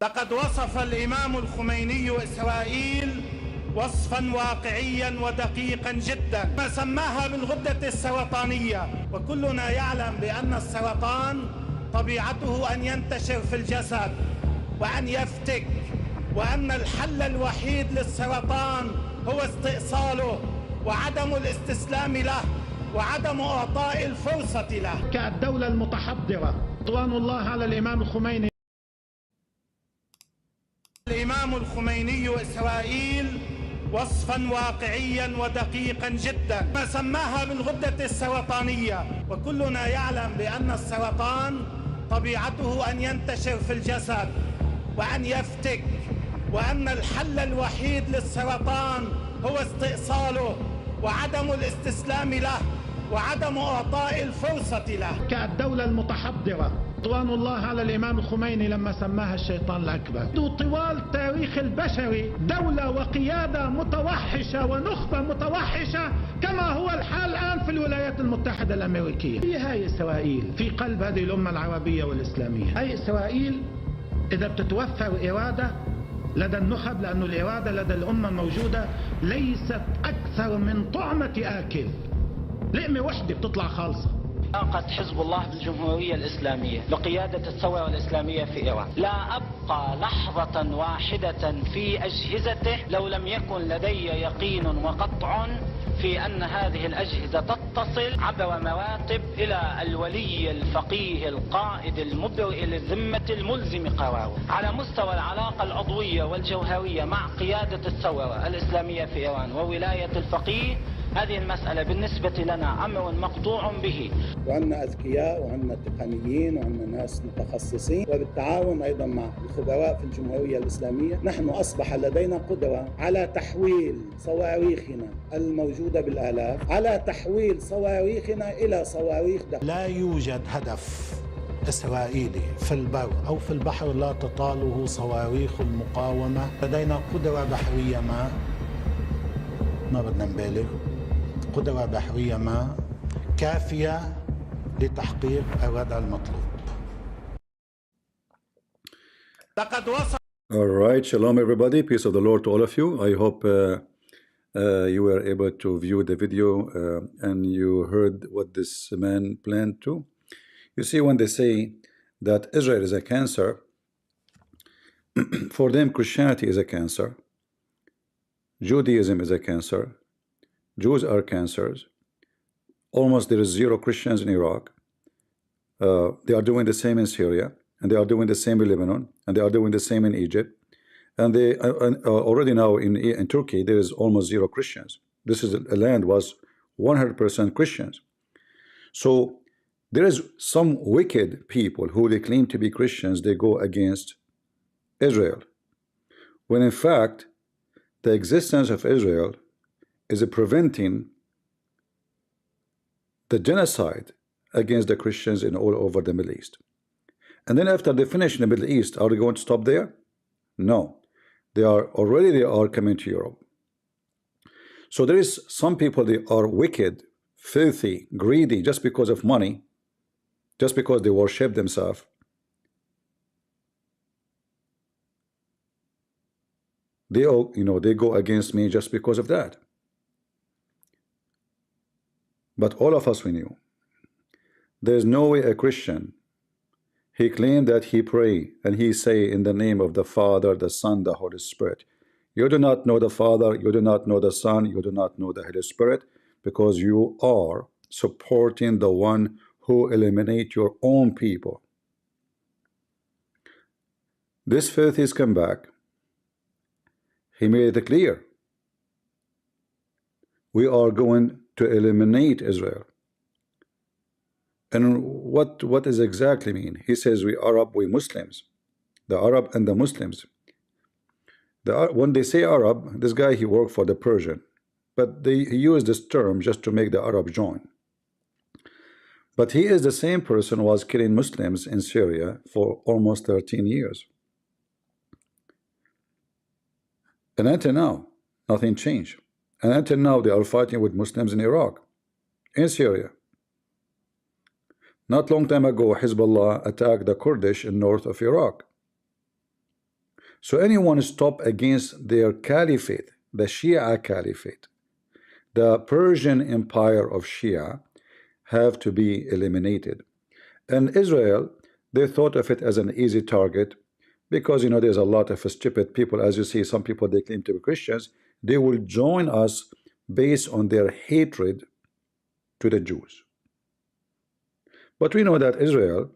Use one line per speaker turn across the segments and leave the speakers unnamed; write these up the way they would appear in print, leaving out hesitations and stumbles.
لقد وصف الإمام الخميني إسرائيل وصفا واقعيا ودقيقا جدا، ما سماها بالغدة السرطانية. وكلنا يعلم بأن السرطان طبيعته أن ينتشر في الجسد وأن يفتك، وأن الحل الوحيد للسرطان هو استئصاله وعدم الاستسلام له وعدم إعطاء الفرصة له.
كالدولة المتحضرة رضوان الله على الإمام الخميني.
الإمام الخميني إسرائيل وصفا واقعيا ودقيقا جدا، ما سماها بالغدة السرطانية. وكلنا يعلم بأن السرطان طبيعته أن ينتشر في الجسد وأن يفتك، وأن الحل الوحيد للسرطان هو استئصاله وعدم الاستسلام له وعدم إعطاء الفرصة له.
كالدولة المتحضرة رضوان الله على الإمام الخميني لما سماها الشيطان الأكبر. طوال التاريخ البشري دولة وقيادة متوحشة ونخبة متوحشة كما هو الحال الآن في الولايات المتحدة الأمريكية. هي إسرائيل في قلب هذه الأمة العربية والإسلامية. هي إسرائيل إذا بتتوفر إرادة لدى النخب، لأن الإرادة لدى الأمة موجودة، ليست أكثر من طعمة آكل، لقمة وحدة بتطلع خالصة.
علاقة حزب الله بالجمهورية الإسلامية لقيادة الثورة الإسلامية في إيران، لا أبقى لحظة واحدة في أجهزته لو لم يكن لدي يقين وقطع في أن هذه الأجهزة تتصل عبر مراتب إلى الولي الفقيه القائد المبرئ للذمة الملزم قراره. على مستوى العلاقة العضوية والجوهرية مع قيادة الثورة الإسلامية في إيران وولاية الفقيه، هذه المسألة بالنسبة لنا أمر مقطوع به.
وعندنا أذكياء وعندنا تقنيين وعندنا ناس متخصصين، وبالتعاون أيضا مع الخبراء في الجمهورية الإسلامية نحن أصبح لدينا قدرة على تحويل صواريخنا الموجودة بالآلاف، على تحويل صواريخنا إلى صواريخ دقيقة.
لا يوجد هدف إسرائيلي في البر أو في البحر لا تطاله صواريخ المقاومة. لدينا قدرة بحرية ما بدنا نبالغ، قدرة بحرية كافية لتحقيق الردع المطلوب.
All right, shalom everybody, peace of the Lord to all of you. I hope you were able to view the video and you heard what this man planned to. You see, when they say that Israel is a cancer, for them Christianity is a cancer, Judaism is a cancer, Jews are cancers. Almost there is zero Christians in Iraq. They are doing the same in Syria, and they are doing the same in Lebanon, and they are doing the same in Egypt, and they already now in Turkey there is almost zero Christians. This is a land was 100% Christians. So there is some wicked people who they claim to be Christians. They go against Israel, when in fact the existence of Israel is preventing the genocide against the Christians in all over the Middle East. And then after they finish in the Middle East, are they going to stop there? No, they are coming to Europe. So there is some people, they are wicked, filthy, greedy, just because of money, just because they worship themselves. They all, they go against me just because of that. But all of us, we knew there's no way a Christian, he claimed that he pray and he say in the name of the Father, the Son, the Holy Spirit. You do not know the Father, you do not know the Son, you do not know the Holy Spirit, because you are supporting the one who eliminate your own people. This faith is come back. He made it clear. We are going to eliminate Israel. And what does exactly mean? He says we Arab, we Muslims. The Arab and the Muslims. When they say Arab, this guy, he worked for the Persian. But he used this term just to make the Arab join. But he is the same person who was killing Muslims in Syria for almost 13 years. And until now, nothing changed. And until now, they are fighting with Muslims in Iraq, in Syria. Not long time ago, Hezbollah attacked the Kurdish in north of Iraq. So anyone stop against their caliphate, the Shia caliphate, the Persian empire of Shia, have to be eliminated. And Israel, they thought of it as an easy target because, you know, there's a lot of stupid people. As you see, some people, they claim to be Christians. They will join us based on their hatred to the Jews. But we know that Israel,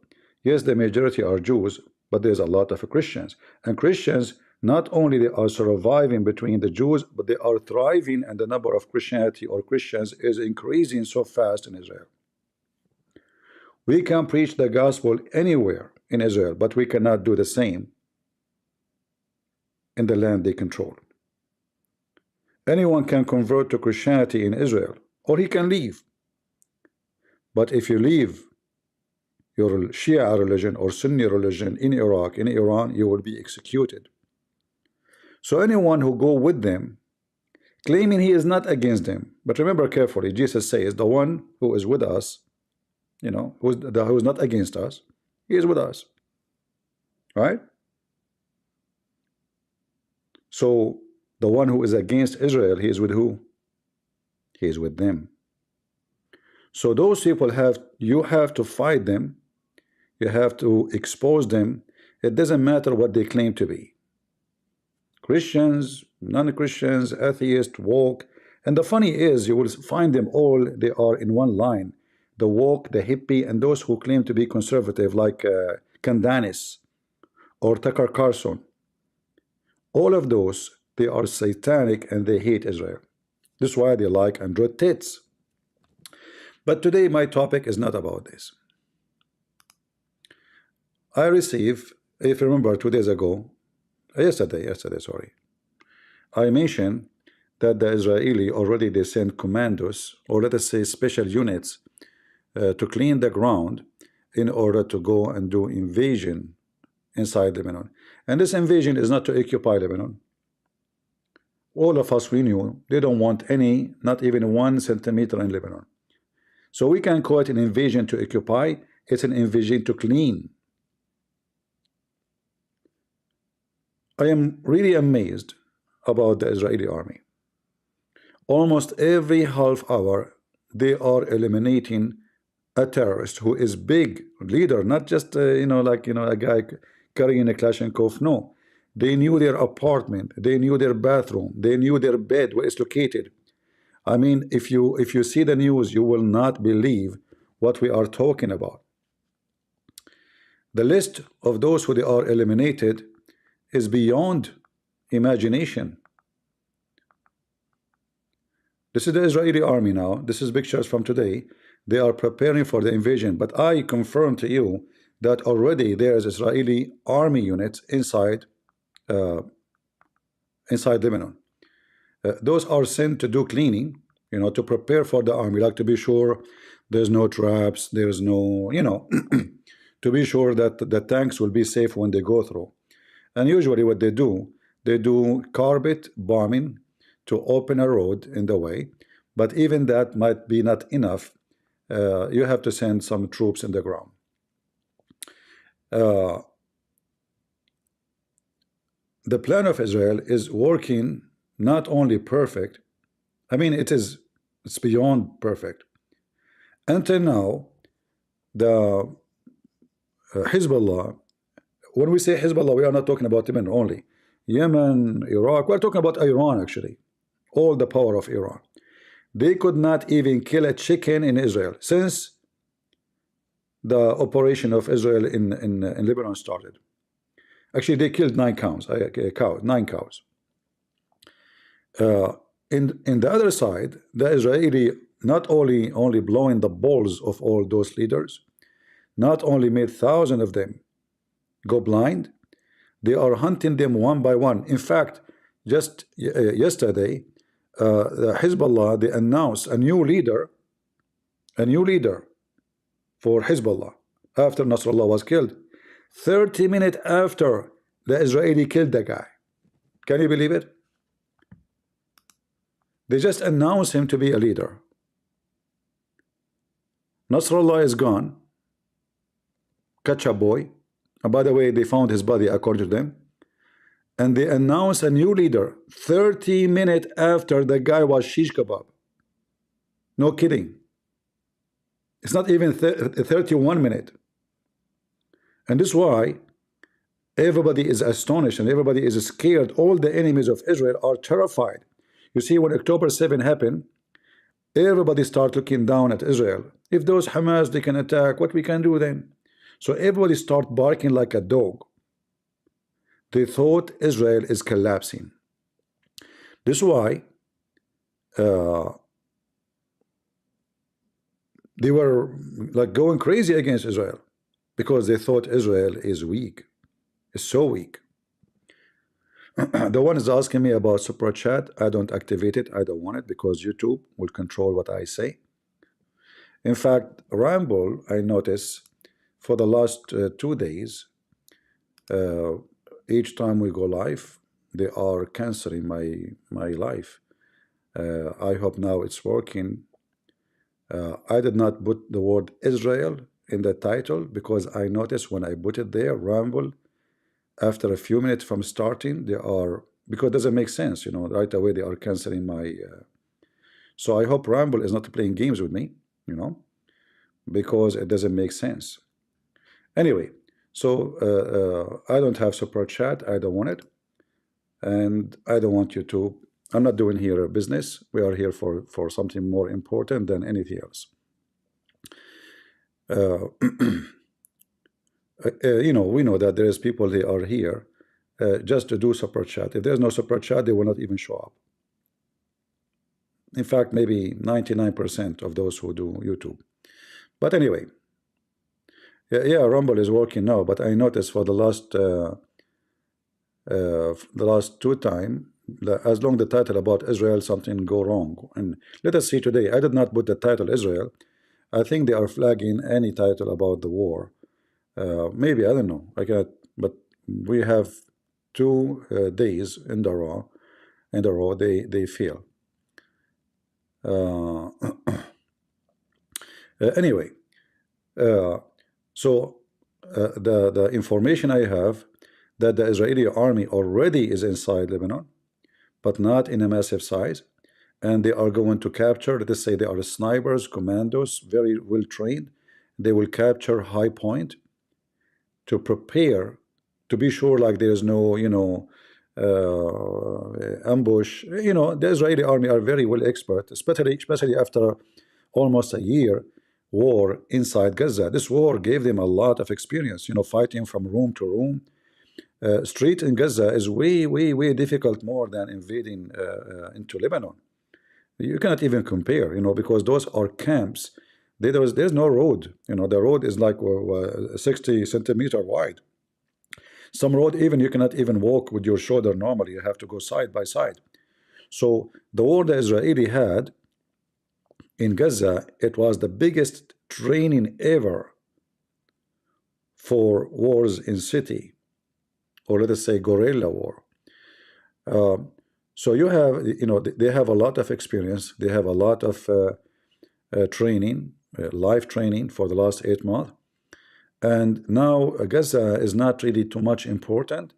yes, the majority are Jews, but there's a lot of Christians. And Christians, not only they are surviving between the Jews, but they are thriving, and the number of Christianity or Christians is increasing so fast in Israel. We can preach the gospel anywhere in Israel, but we cannot do the same in the land they control. Anyone can convert to Christianity in Israel, or he can leave. But if you leave your Shia religion or Sunni religion in Iraq, in Iran, you will be executed. So anyone who go with them, claiming he is not against them, but remember carefully, Jesus says, the one who is with us, you know, who is not against us, he is with us, right? So the one who is against Israel, he is with who? He is with them. So those people you have to fight them. You have to expose them. It doesn't matter what they claim to be. Christians, non-Christians, atheists, woke. And the funny is, you will find them all, they are in one line. The woke, the hippie, and those who claim to be conservative, like Candanis or Tucker Carlson. All of those, they are satanic and they hate Israel. This is why they like Android tits. But today my topic is not about this. I received, if you remember 2 days ago, yesterday, sorry, I mentioned that the Israeli already they sent commandos, or let us say special units, to clean the ground in order to go and do invasion inside Lebanon. And this invasion is not to occupy Lebanon. All of us, we knew they don't want any, not even 1 centimeter in Lebanon. So we can call it an invasion to occupy. It's an invasion to clean. I am really amazed about the Israeli army. Almost every half hour, they are eliminating a terrorist who is big leader, not just you know, like, you know, a guy carrying a Kalashnikov. No, they knew their apartment, they knew their bathroom, they knew their bed where it's located. I mean, if you see the news, you will not believe what we are talking about. The list of those who they are eliminated is beyond imagination. This is the Israeli army now. This is pictures from today. They are preparing for the invasion, but I confirm to you that already there is Israeli army units inside Lebanon. Those are sent to do cleaning, you know, to prepare for the army, like to be sure there's no traps, there's no, you know, to be sure that the tanks will be safe when they go through. And usually what they do carpet bombing to open a road in the way, but even that might be not enough. You have to send some troops in the ground. The plan of Israel is working not only perfect, I mean it's beyond perfect. Until now, the Hezbollah, when we say Hezbollah, we are not talking about Yemen only. Yemen, Iraq, we're talking about Iran actually. All the power of Iran. They could not even kill a chicken in Israel since the operation of Israel in Lebanon started. Actually, they killed 9 cows. 9 cows. In the other side, the Israeli not only blowing the balls of all those leaders, not only made thousands of them go blind, they are hunting them one by one. In fact, just yesterday, the Hezbollah, they announced a new leader for Hezbollah after Nasrallah was killed. 30 minutes after the Israeli killed the guy. Can you believe it? They just announced him to be a leader. Nasrallah is gone. Catch a boy. And by the way, they found his body according to them. and they announce a new leader 30 minutes after the guy was shish kebab. No kidding. It's not even 31 minutes. And this is why everybody is astonished and everybody is scared. All the enemies of Israel are terrified. You see, when October 7 happened, everybody start looking down at Israel. If those Hamas, they can attack, what we can do then? So everybody start barking like a dog. They thought Israel is collapsing. This is why they were like going crazy against Israel, because they thought Israel is weak. It's so weak. The one is asking me about super chat. I don't activate it. I don't want it because YouTube will control what I say. In fact, Ramble, I notice for the last 2 days, each time we go live, they are canceling my life. I hope now it's working. I did not put the word Israel in the title because I noticed when I put it there, Ramble, after a few minutes from starting, they are, because it doesn't make sense, you know, right away they are canceling my, so I hope Ramble is not playing games with me, you know, because it doesn't make sense. Anyway, so I don't have super chat, I don't want it, and I don't want you to, I'm not doing here a business, we are here for something more important than anything else. You know, we know that there is people, they are here just to do super chat. If there's no super chat, they will not even show up. In fact, maybe 99% of those who do YouTube. But anyway, yeah, Rumble is working now, but I noticed for the last 2 times, as long the title about Israel, something go wrong. And let us see today, I did not put the title Israel. I think they are flagging any title about the war. Maybe, I don't know, I cannot, but we have 2 days in the row they fail. Anyway, so the information I have, that the Israeli army already is inside Lebanon, but not in a massive size, and they are going to capture, let's say they are snipers, commandos, very well trained. They will capture high point to prepare, to be sure like there is no, you know, ambush. You know, the Israeli army are very well expert, especially after almost a year war inside Gaza. This war gave them a lot of experience, you know, fighting from room to room. Street in Gaza is way difficult, more than invading into Lebanon. You cannot even compare, you know, because those are camps. There's no road, you know, the road is like 60 centimeters wide. Some road even you cannot even walk with your shoulder normally, you have to go side by side. So the war the Israeli had in Gaza, it was the biggest training ever for wars in city, or let us say guerrilla war. So you have, you know, they have a lot of experience, they have a lot of training, live training for the last 8 months. And now Gaza is not really too much important,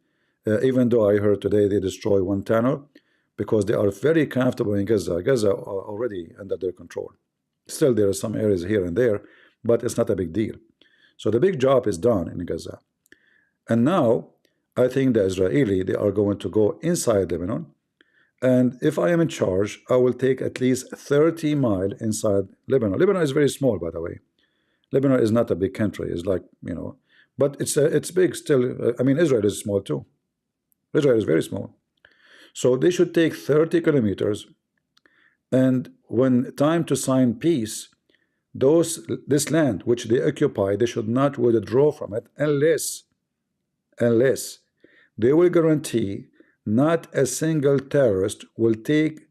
even though I heard today they destroy 1 tunnel, because they are very comfortable in Gaza. Gaza are already under their control. Still, there are some areas here and there, but it's not a big deal. So the big job is done in Gaza. And now I think the Israeli, they are going to go inside Lebanon. And if I am in charge, I will take at least 30 miles inside Lebanon. Lebanon is very small, by the way. Lebanon is not a big country. It's like, you know, but it's big still. I mean, Israel is small too. Israel is very small. So they should take 30 kilometers. And when time to sign peace, this land which they occupy, they should not withdraw from it unless they will guarantee not a single terrorist will take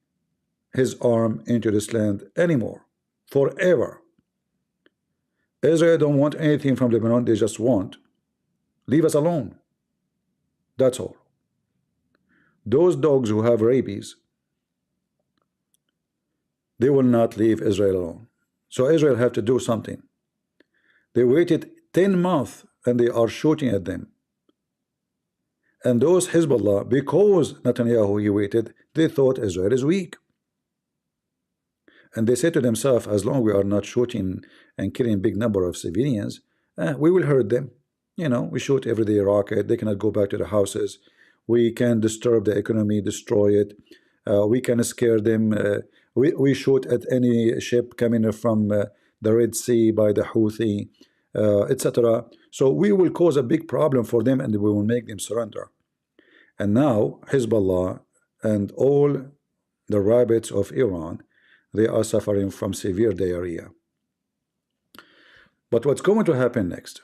his arm into this land anymore, forever. Israel don't want anything from Lebanon, they just want, leave us alone. That's all. Those dogs who have rabies, they will not leave Israel alone. So Israel have to do something. They waited 10 months and they are shooting at them. And those Hezbollah, because Netanyahu, he waited, they thought Israel is weak. And they said to themselves, as long as we are not shooting and killing big number of civilians, we will hurt them. You know, we shoot every day rocket, they cannot go back to their houses. We can disturb the economy, destroy it. We can scare them. We shoot at any ship coming from the Red Sea by the Houthi, etc. So we will cause a big problem for them, and we will make them surrender. And now Hezbollah and all the rabbits of Iran, they are suffering from severe diarrhea. But what's going to happen next?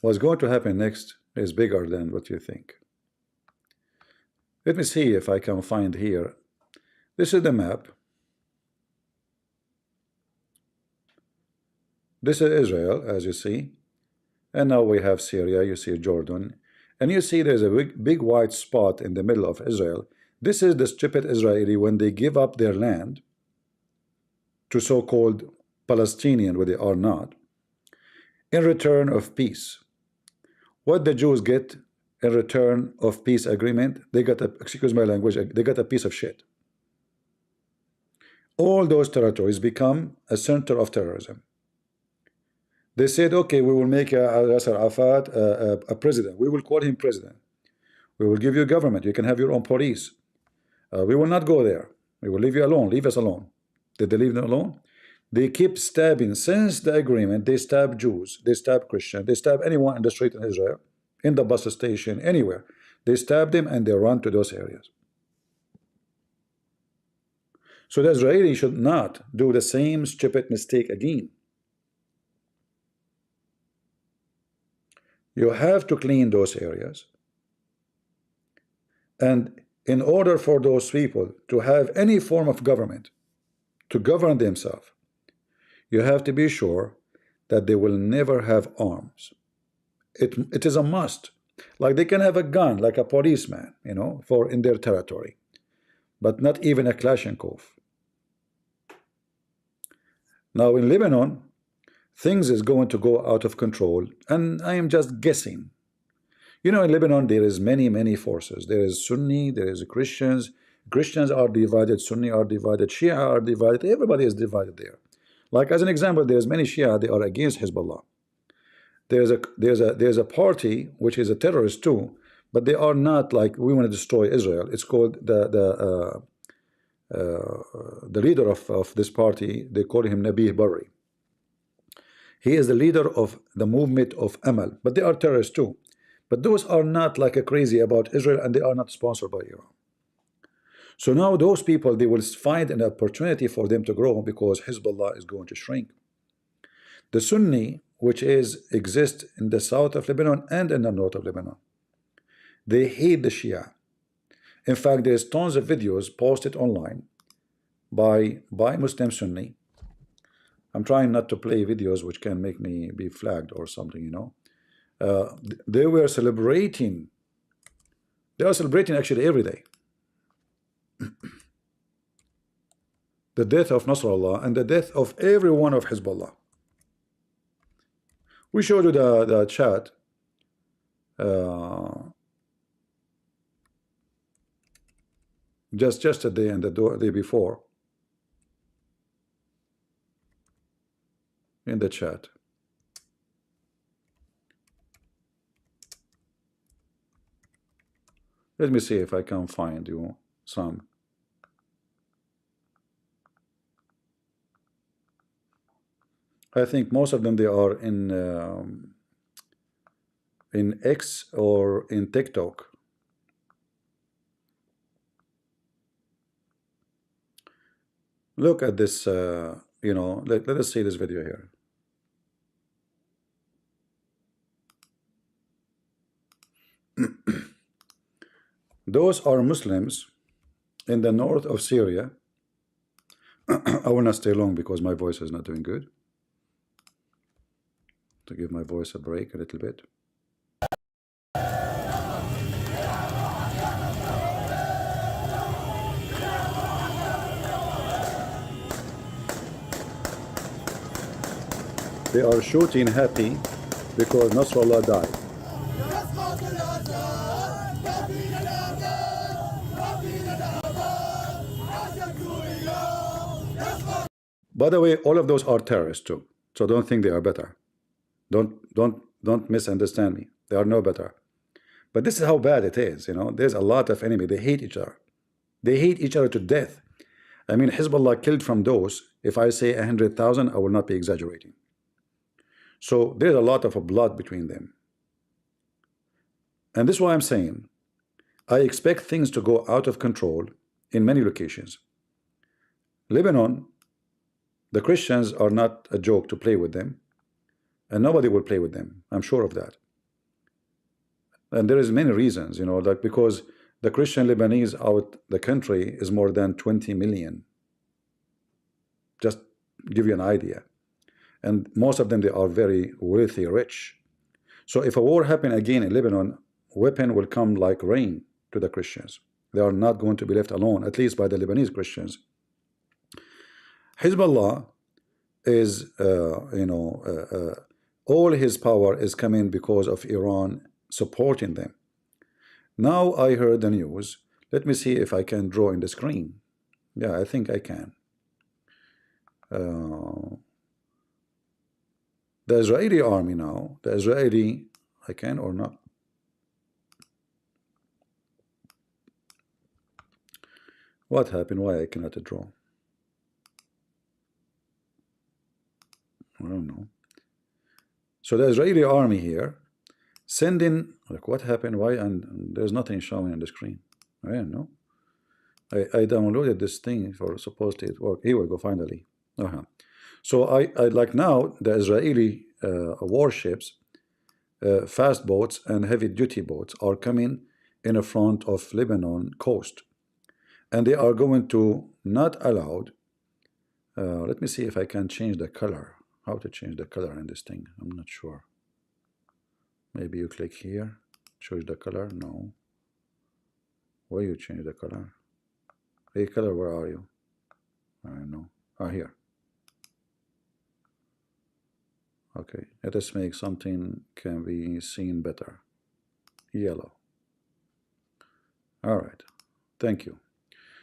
What's going to happen next is bigger than what you think. Let me see if I can find here. This is the map. This is Israel, as you see. And now we have Syria, you see Jordan. And you see there's a big white spot in the middle of Israel. This is the stupid Israeli when they give up their land to so-called Palestinian, where they are not, in return of peace. What the Jews get in return of peace agreement, they got a, excuse my language, they got a piece of shit. All those territories become a center of terrorism. They said, okay, we will make Yasser Arafat a president. We will call him president. We will give you government. You can have your own police. We will not go there. We will leave you alone. Leave us alone. Did they leave them alone? They keep stabbing. Since the agreement, they stab Jews. They stab Christians. They stab anyone in the street in Israel, in the bus station, anywhere. They stab them and they run to those areas. So the Israeli should not do the same stupid mistake again. You have to clean those areas. And in order for those people to have any form of government, to govern themselves, you have to be sure that they will never have arms. It is a must. Like they can have a gun, like a policeman, you know, for in their territory, but not even a Kalashnikov. Now in Lebanon, things is going to go out of control, and I am just guessing. You know, in Lebanon there is many forces. There is Sunni, there is Christians. Christians are divided, Sunni are divided, Shia are divided. Everybody is divided there. Like as an example, there is many Shia, they are against Hezbollah. There's a party which is a terrorist too, but they are not like we want to destroy Israel. It's called the leader of this party. They call him Nabih Barri. He is the leader of the movement of Amal, but they are terrorists too. But those are not like a crazy about Israel, and they are not sponsored by Iran. So now those people, they will find an opportunity for them to grow because Hezbollah is going to shrink. The Sunni, which exist in the south of Lebanon and in the north of Lebanon, they hate the Shia. In fact, there's tons of videos posted online by Muslim Sunni. I'm trying not to play videos which can make me be flagged or something, you know. They were celebrating. They are celebrating actually every day the death of Nasrallah and the death of every one of Hezbollah. We showed you the chat. Just yesterday and the day before in the chat. Let me see if I can find you some. I think most of them, they are in X or in TikTok. Look at this, you know, let us see this video here. Those are Muslims in the north of Syria. I will not stay long because my voice is not doing good. To give my voice a break a little bit. They are shooting happy because Nasrallah died. By the way, all of those are terrorists too. So don't think they are better. Don't misunderstand me. They are no better. But this is how bad it is. You know, there's a lot of enemy. They hate each other. They hate each other to death. I mean, Hezbollah killed from those. If I say 100,000, I will not be exaggerating. So there's a lot of blood between them. And this is why I'm saying I expect things to go out of control in many locations. Lebanon, the Christians are not a joke to play with them, and nobody will play with them. I'm sure of that. And there is many reasons, you know, like because the Christian Lebanese out the country is more than 20 million. Just give you an idea. And most of them, they are very wealthy, rich. So if a war happen again in Lebanon, weapon will come like rain to the Christians. They are not going to be left alone, at least by the Lebanese Christians. Hezbollah is, all his power is coming because of Iran supporting them. Now I heard the news. Let me see if I can draw in the screen. Yeah, I think I can. The Israeli army now, I can or not? What happened? Why I cannot draw? I don't know. So the Israeli army here sending, like, what happened? Why? And there's nothing showing on the screen. I don't know. I downloaded this thing for supposedly it work. Here we go. Finally. So I like now the Israeli warships, fast boats and heavy duty boats are coming in front of Lebanon coast, and they are going to not allowed. Let me see if I can change the color. How to change the color in this thing? I'm not sure. Maybe you click here, choose the color. No. Where you change the color? Hey, color, where are you? I don't know. Here. Okay, let us make something can be seen better. Yellow. All right, thank you.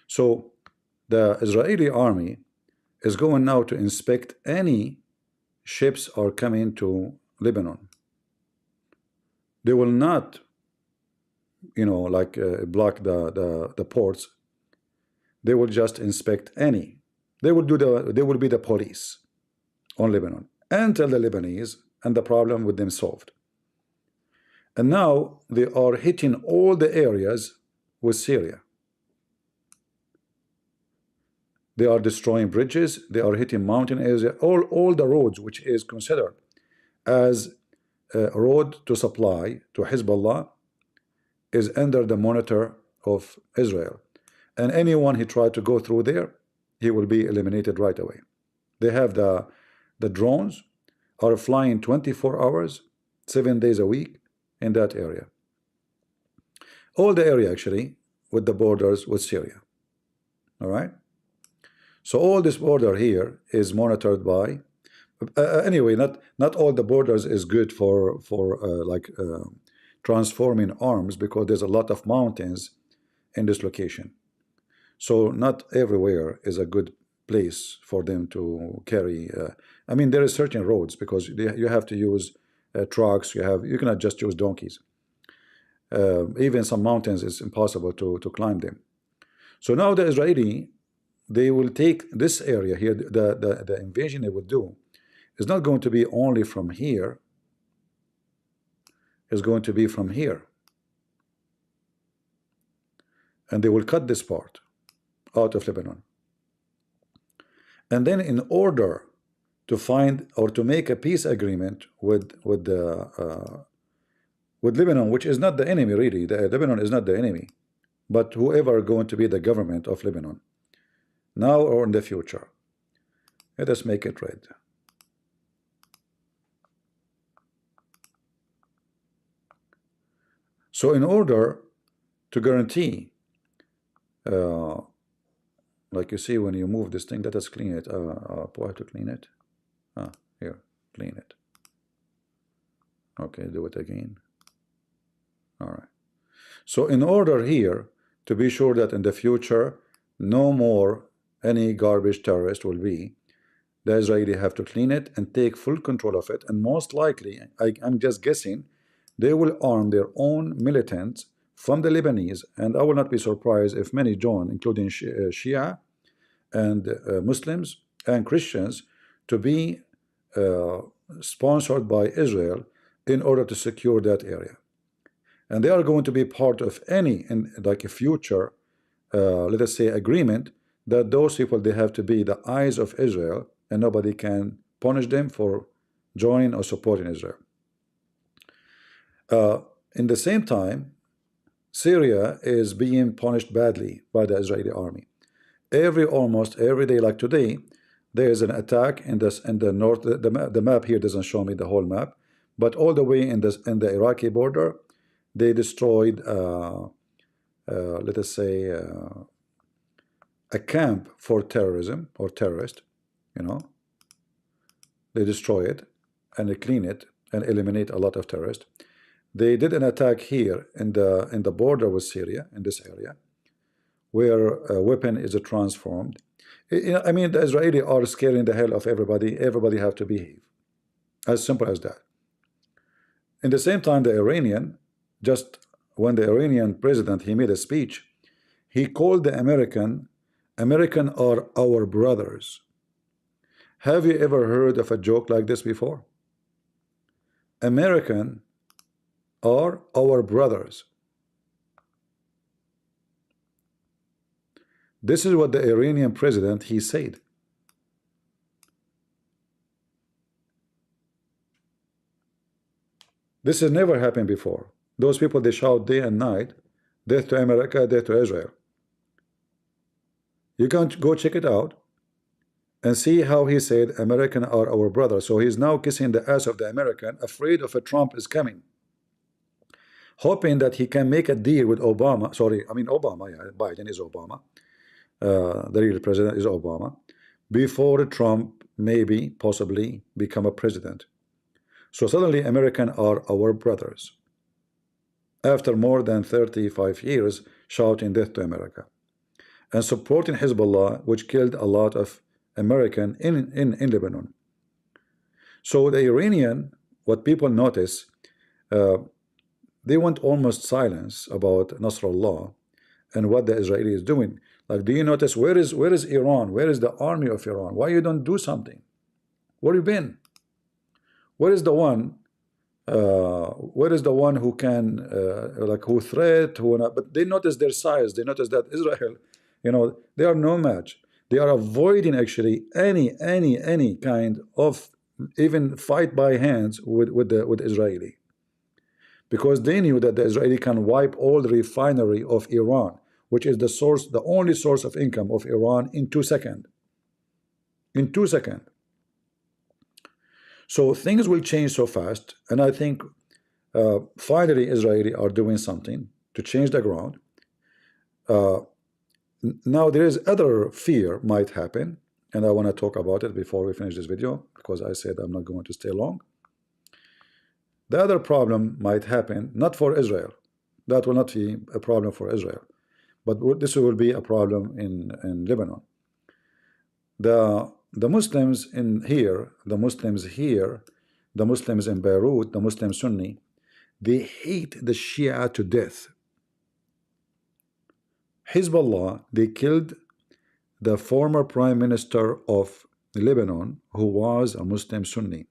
So the Israeli army is going now to inspect any ships are coming to Lebanon. They will not, block the ports. They will just inspect any. They will be the police on Lebanon until the Lebanese and the problem with them solved. And now they are hitting all the areas with Syria. They are destroying bridges. They are hitting mountain areas. All the roads which is considered as a road to supply to Hezbollah is under the monitor of Israel. And anyone who tried to go through there, he will be eliminated right away. They have the drones are flying 24 hours, 7 days a week in that area. All the area actually with the borders with Syria. All right. So all this border here is monitored by. Anyway, not all the borders is good for transforming arms because there's a lot of mountains in this location. So not everywhere is a good place for them to carry. I mean, there is certain roads because you have to use trucks. You cannot just use donkeys. Even some mountains is impossible to climb them. So now the Israeli, they will take this area here. The invasion they will do is not going to be only from here. It's going to be from here, and they will cut this part out of Lebanon. And then in order to find or to make a peace agreement with Lebanon, which is not the enemy really, Lebanon is not the enemy, but whoever going to be the government of Lebanon, now or in the future. Let us make it red. So in order to guarantee, like you see when you move this thing, let us clean it. Do I have to clean it? Here. clean it. Okay, do it again. All right. So in order here to be sure that in the future no more any garbage terrorist will be, the Israeli have to clean it and take full control of it, and most likely, I'm just guessing, they will arm their own militants from the Lebanese, and I will not be surprised if many join, including Shia and Muslims and Christians, to be sponsored by Israel in order to secure that area. And they are going to be part of any, like a future, let us say, agreement that those people, they have to be the eyes of Israel, and nobody can punish them for joining or supporting Israel. In the same time, Syria is being punished badly by the Israeli army. Almost every day, like today, there is an attack in the north. The map here doesn't show me the whole map, but all the way in the Iraqi border, they destroyed, let us say, a camp for terrorism or terrorist. They destroy it and they clean it and eliminate a lot of terrorists. They did an attack here in the border with Syria, in this area, where a weapon is transformed. I mean, the Israeli are scaring the hell of everybody. Everybody have to behave. As simple as that. In the same time, the Iranian, just when the Iranian president, he made a speech, he called the American are our brothers. Have you ever heard of a joke like this before? American are our brothers. This is what the Iranian president, he said. This has never happened before. Those people, they shout day and night, death to America, death to Israel. You can go check it out and see how he said American are our brothers. So he's now kissing the ass of the American, afraid of a Trump is coming, hoping that he can make a deal with Obama. Obama, yeah, Biden is Obama. The real president is Obama, before Trump maybe, possibly become a president. So suddenly American are our brothers, after more than 35 years shouting death to America and supporting Hezbollah, which killed a lot of American in Lebanon. So the Iranian, what people notice, they want almost silence about Nasrallah and what the Israeli is doing. Like, do you notice where is Iran? Where is the army of Iran? Why you don't do something? Where you been? Where is the one? Where is the one who can who threat? But they notice their size. They notice that Israel, they are no match. They are avoiding actually any kind of even fight by hands with Israeli, because they knew that the Israeli can wipe all the refinery of Iran, which is the only source of income of Iran, in 2 seconds. In 2 seconds. So things will change so fast, and I think finally Israeli are doing something to change the ground. Now there is other fear might happen, and I want to talk about it before we finish this video, because I said I'm not going to stay long. The other problem might happen, not for Israel. That will not be a problem for Israel, but this will be a problem in Lebanon. The Muslims here, the Muslims in Beirut, the Muslim Sunni, they hate the Shia to death. Hezbollah, they killed the former prime minister of Lebanon, who was a Muslim Sunni.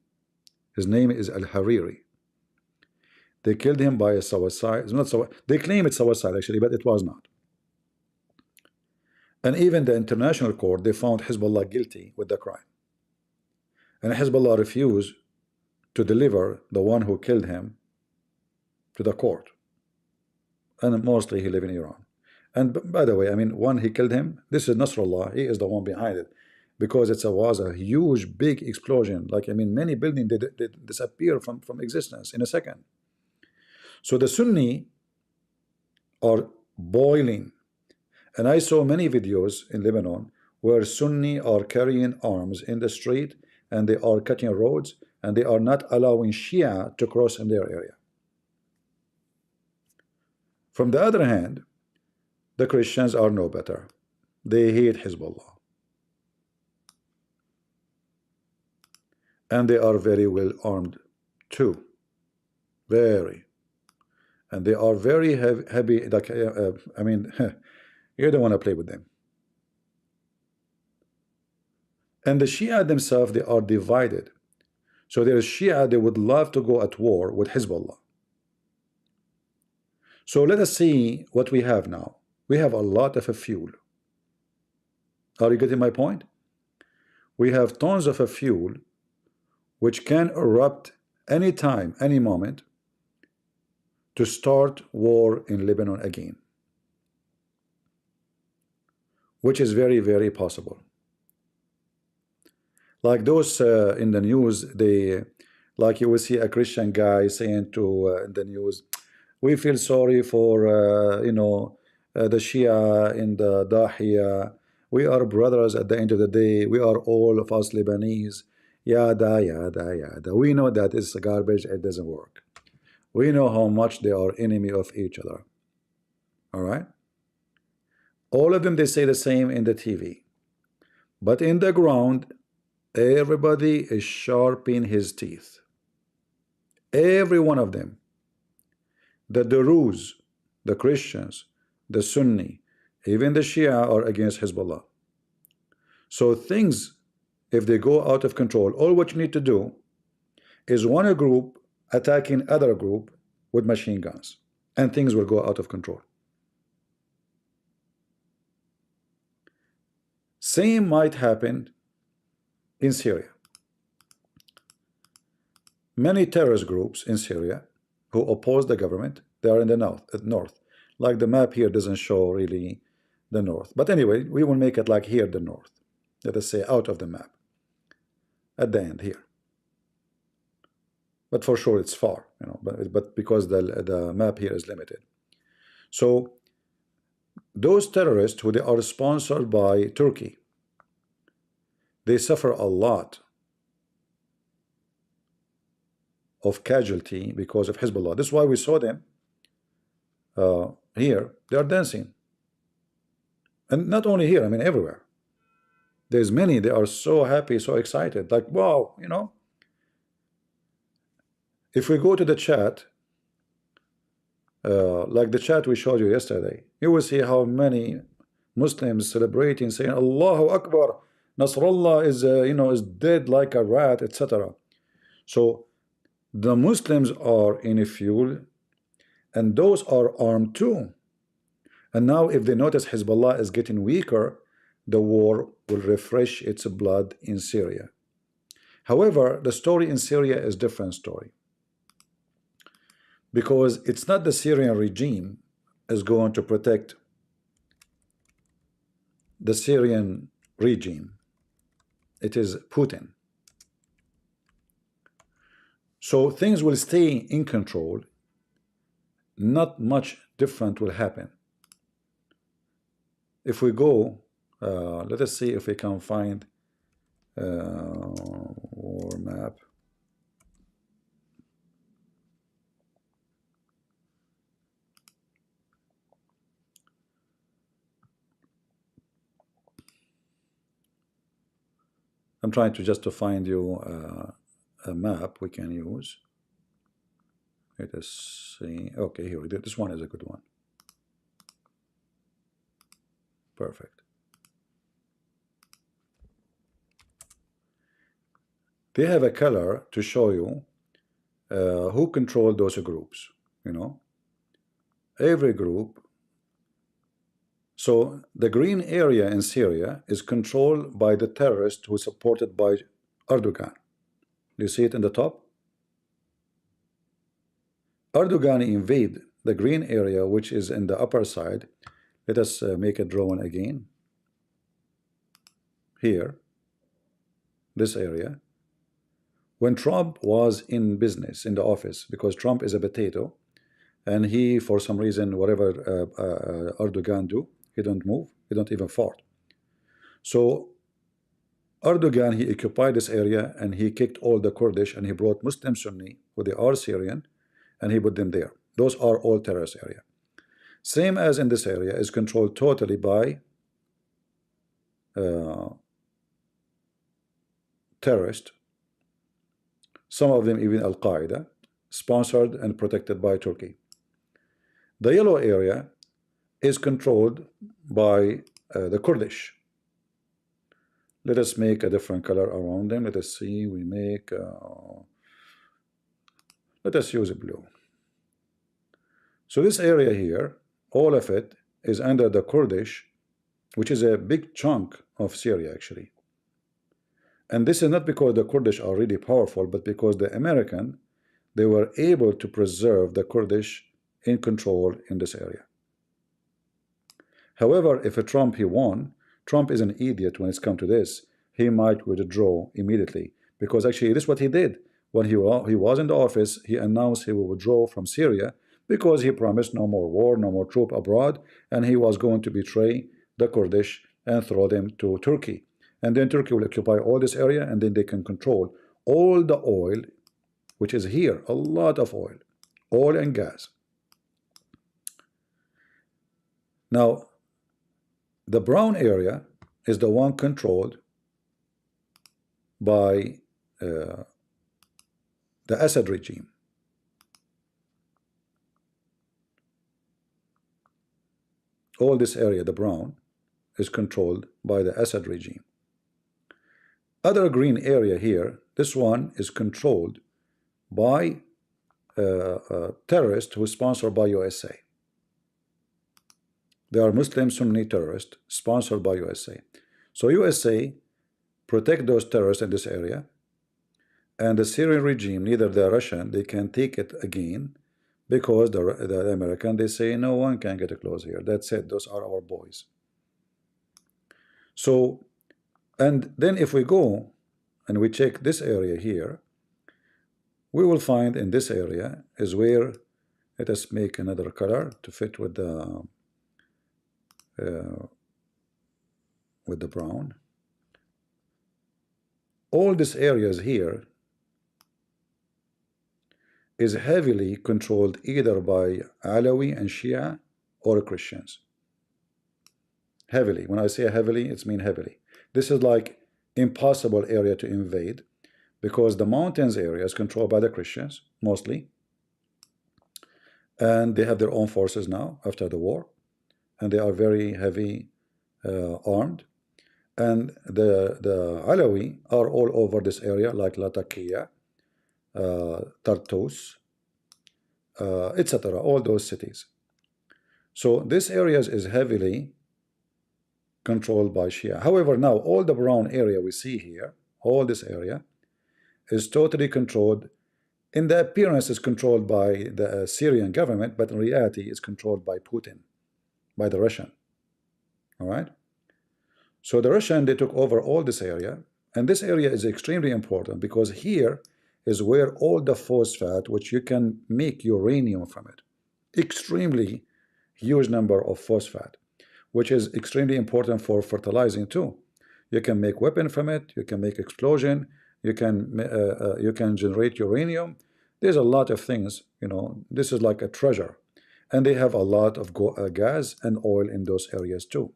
His name is Al-Hariri. They killed him by a suicide. It's not so. They claim it's suicide actually, but it was not. And even the international court, they found Hezbollah guilty with the crime. And Hezbollah refused to deliver the one who killed him to the court. And mostly he lives in Iran. And by the way, I mean, when he killed him, this is Nasrallah. He is the one behind it, because it was a huge, big explosion. Like, I mean, many buildings they disappear from existence in a second. So the Sunni are boiling. And I saw many videos in Lebanon where Sunni are carrying arms in the street, and they are cutting roads, and they are not allowing Shia to cross in their area. From the other hand, the Christians are no better. They hate Hezbollah. And they are very well armed too. Very. And they are very heavy. Like, I mean, you don't want to play with them. And the Shia themselves, they are divided. So there is Shia, they would love to go at war with Hezbollah. So let us see what we have now. We have a lot of fuel. Are you getting my point? We have tons of fuel which can erupt any time, any moment, to start war in Lebanon again, which is very, very possible. Like those in the news, they, like you will see a Christian guy saying to in the news, we feel sorry for the Shia in the Dahiya. We are brothers at the end of the day. We are all of us Lebanese. Yada, yada, yada. We know that it's garbage. It doesn't work. We know how much they are enemy of each other. All right? All of them, they say the same in the TV. But in the ground, everybody is sharpening his teeth. Every one of them. The Druze, the Christians, the Sunni, even the Shia are against Hezbollah. So things, if they go out of control, all what you need to do is one group attacking other group with machine guns, and things will go out of control. Same might happen in Syria. Many terrorist groups in Syria who oppose the government, they are in the north. Like the map here doesn't show really the north. But anyway, we will make it like here, the north. Let us say out of the map. At the end here. But for sure it's far, but because the map here is limited. So those terrorists who they are sponsored by Turkey, they suffer a lot of casualty because of Hezbollah. This is why we saw them here. They are dancing. And not only here, I mean everywhere. There's many, they are so happy, so excited, like, wow, If we go to the chat, like the chat we showed you yesterday, you will see how many Muslims celebrating, saying, Allahu Akbar, Nasrallah is, is dead like a rat, etc. So the Muslims are in fuel, and those are armed too. And now if they notice Hezbollah is getting weaker, the war will refresh its blood in Syria. However, the story in Syria is a different story. Because it's not the Syrian regime is going to protect the Syrian regime. It is Putin. So things will stay in control. Not much different will happen. If we go, let us see if we can find war map. I'm trying to find you a map we can use. Let us see. Okay, here we go. This one is a good one. Perfect. They have a color to show you who control those groups. Every group. So the green area in Syria is controlled by the terrorists who are supported by Erdogan. You see it in the top? Erdogan invade the green area, which is in the upper side. Let us make a drawing again. Here, this area. When Trump was in business, in the office, because Trump is a potato, and he, for some reason, whatever Erdogan do, he don't move, he don't even fart. So Erdogan, he occupied this area and he kicked all the Kurdish and he brought Muslim Sunni, who they are Syrian, and he put them there. Those are all terrorist area. Same as in this area is controlled totally by terrorists. Some of them even Al-Qaeda, sponsored and protected by Turkey. The yellow area is controlled by the Kurdish. Let us make a different color around them. Let us see, we make, let us use a blue. So this area here, all of it is under the Kurdish, which is a big chunk of Syria actually. And this is not because the Kurdish are really powerful, but because the American, they were able to preserve the Kurdish in control in this area. However, if a Trump he won, Trump is an idiot when it's come to this. He might withdraw immediately, because actually this is what he did. When he was in the office, he announced he will withdraw from Syria because he promised no more war, no more troop abroad, and he was going to betray the Kurdish and throw them to Turkey. And then Turkey will occupy all this area, and then they can control all the oil, which is here, a lot of oil and gas. Now, the brown area is the one controlled by the Assad regime. All this area, the brown, is controlled by the Assad regime. Other green area here, this one is controlled by terrorists who are sponsored by USA. They are Muslim Sunni terrorists sponsored by USA. So USA protect those terrorists in this area, and the Syrian regime, neither the Russian, they can take it again, because the American, they say no one can get close here. That's it. Those are our boys. So, and then if we go and we check this area here, we will find in this area is where, let us make another color to fit with the brown. All these areas here is heavily controlled either by Alawi and Shia or Christians. Heavily. When I say heavily, it's mean heavily. This is like impossible area to invade, because the mountains area is controlled by the Christians mostly, and they have their own forces now after the war, and they are very heavy armed. And the Alawi are all over this area, like Latakia, Tartus, etc., all those cities. So this area is heavily controlled by Shia. However, now all the brown area we see here, all this area is totally controlled. In the appearance is controlled by the Syrian government, but in reality is controlled by Putin, by the Russian. All right. So the Russian, they took over all this area, and this area is extremely important because here is where all the phosphate, which you can make uranium from it, extremely huge number of phosphate, which is extremely important for fertilizing too. You can make weapon from it, you can make explosion, you can generate uranium. There's a lot of things, you know. This is like a treasure, and they have a lot of gas and oil in those areas too.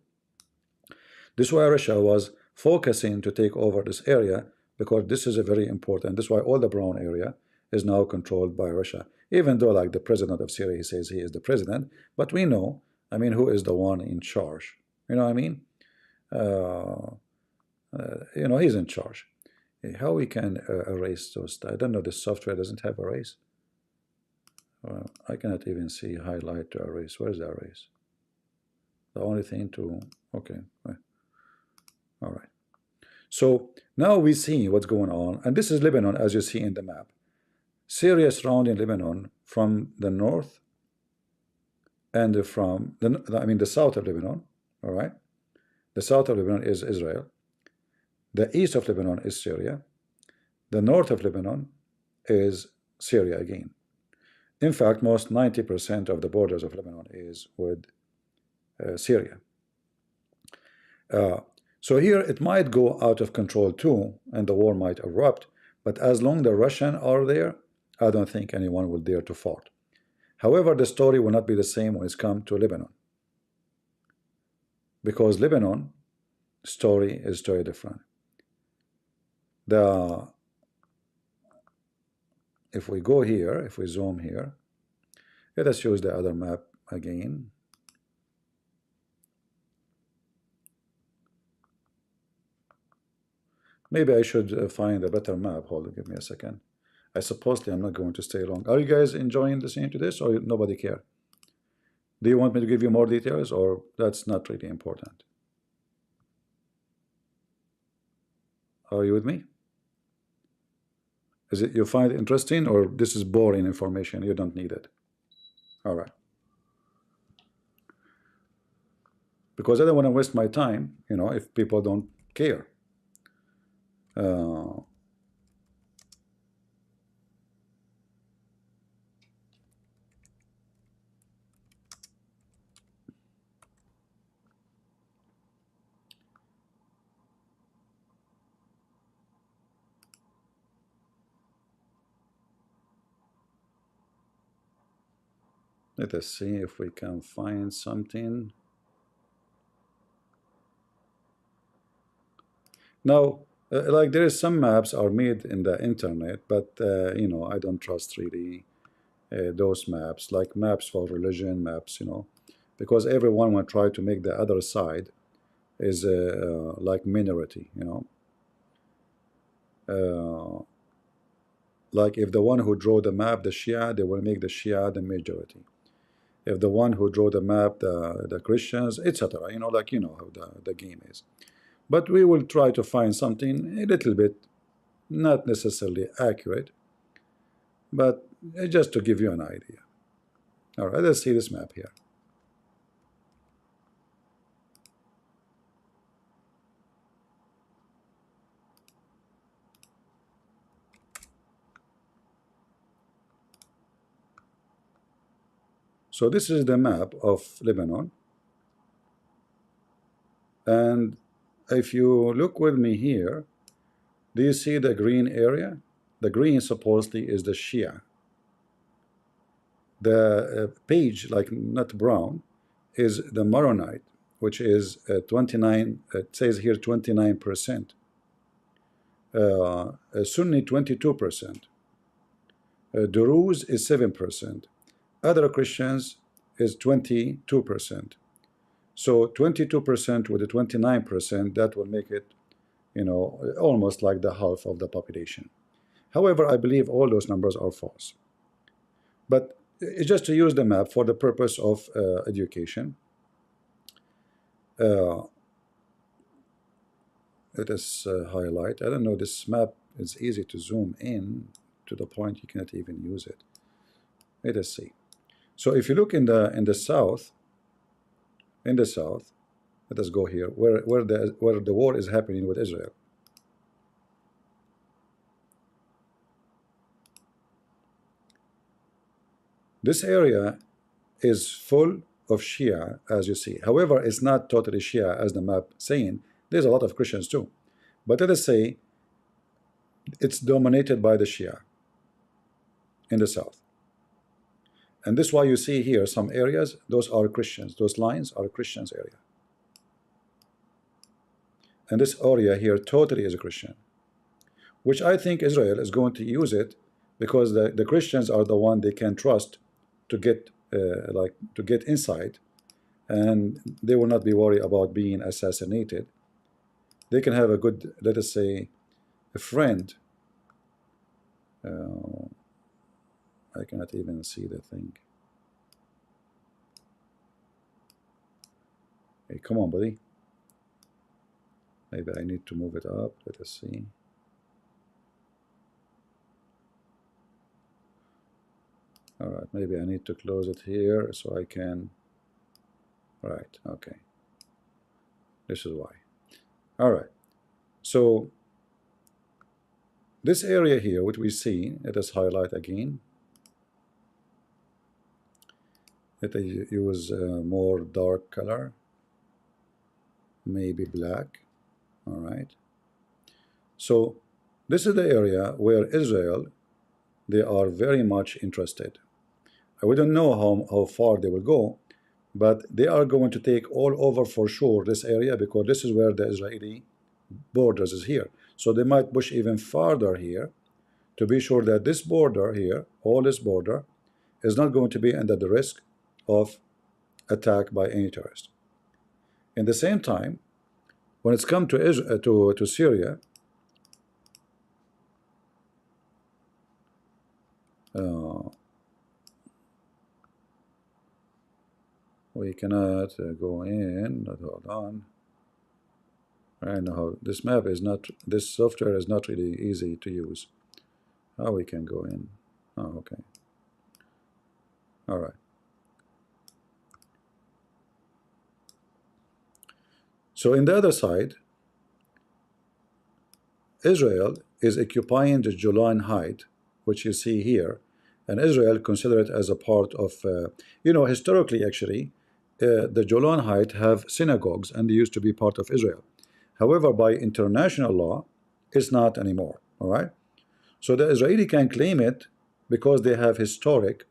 This is why Russia was focusing to take over this area, because this is a very important. This is why all the brown area is now controlled by Russia. Even though, like the president of Syria, he says he is the president, but we know, I mean, who is the one in charge? You know what I mean? You know, he's in charge. How we can erase those? I don't know. This software doesn't have erase. I cannot even see highlight to erase. Where's the erase? The only thing to, okay. All right. So now we see what's going on, and this is Lebanon, as you see in the map. Syria surrounding Lebanon from the north and from the south of Lebanon. All right. The south of Lebanon is Israel. The east of Lebanon is Syria. The north of Lebanon is Syria again. In fact, most 90% of the borders of Lebanon is with Syria. So here it might go out of control too, and the war might erupt, but as long the Russians are there, I don't think anyone will dare to fight. However, the story will not be the same when it's come to Lebanon, because Lebanon story is very different. If we go here, if we zoom here, let us use the other map again. Maybe I should find a better map. Hold on, give me a second. I supposedly I'm not going to stay long. Are you guys enjoying listening to this, or nobody care? Do you want me to give you more details, or that's not really important? Are you with me? Is it you find it interesting, or this is boring information? You don't need it. All right. Because I don't want to waste my time, if people don't care. Let us see if we can find something. Now, like there is some maps are made in the internet, but I don't trust really those maps, like maps for religion maps, because everyone will try to make the other side is like minority, like if the one who draw the map, the Shia, they will make the Shia the majority. If the one who draw the map, the Christians, etc. Like how the game is. But we will try to find something a little bit, not necessarily accurate, but just to give you an idea. All right, let's see this map here. So this is the map of Lebanon. And if you look with me here, do you see the green area? The green supposedly is the Shia. The page, like not brown, is the Maronite, which is 29, it says here 29%. Sunni 22%. Druze is 7%. Other Christians is 22%. So 22% with the 29%, that will make it, almost like the half of the population. However, I believe all those numbers are false. But it's just to use the map for the purpose of education. Let us highlight. I don't know, this map is easy to zoom in to the point you cannot even use it. Let us see. So if you look in the south, let us go here where the war is happening with Israel. This area is full of Shia, as you see. However, it's not totally Shia as the map saying. There's a lot of Christians too. But let us say it's dominated by the Shia in the south. And this is why you see here some areas, those are Christians. Those lines are Christians area. And this area here totally is a Christian, which I think Israel is going to use it because the Christians are the one they can trust to get to get inside, and they will not be worried about being assassinated. They can have a good, let us say, a friend. I cannot even see the thing. Hey, come on, buddy. Maybe I need to move it up. Let us see. All right, maybe I need to close it here so I can. Right, okay. This is why. All right. So this area here, which we see, let us highlight again. Let us use more dark color, maybe black. All right. So this is the area where Israel, they are very much interested. We don't know how far they will go, but they are going to take all over for sure this area, because this is where the Israeli borders is here. So they might push even farther here to be sure that this border here, all this border, is not going to be under the risk of attack by any terrorist. In the same time, when it's come to Israel, to Syria, we cannot go in. Hold on. I know how this map is not. This software is not really easy to use. How we can go in? Oh, okay. All right. So in the other side, Israel is occupying the Golan Heights, which you see here, and Israel consider it as a part of, historically actually, the Golan Heights have synagogues and they used to be part of Israel. However, by international law, it's not anymore. All right. So the Israeli can claim it because they have historic,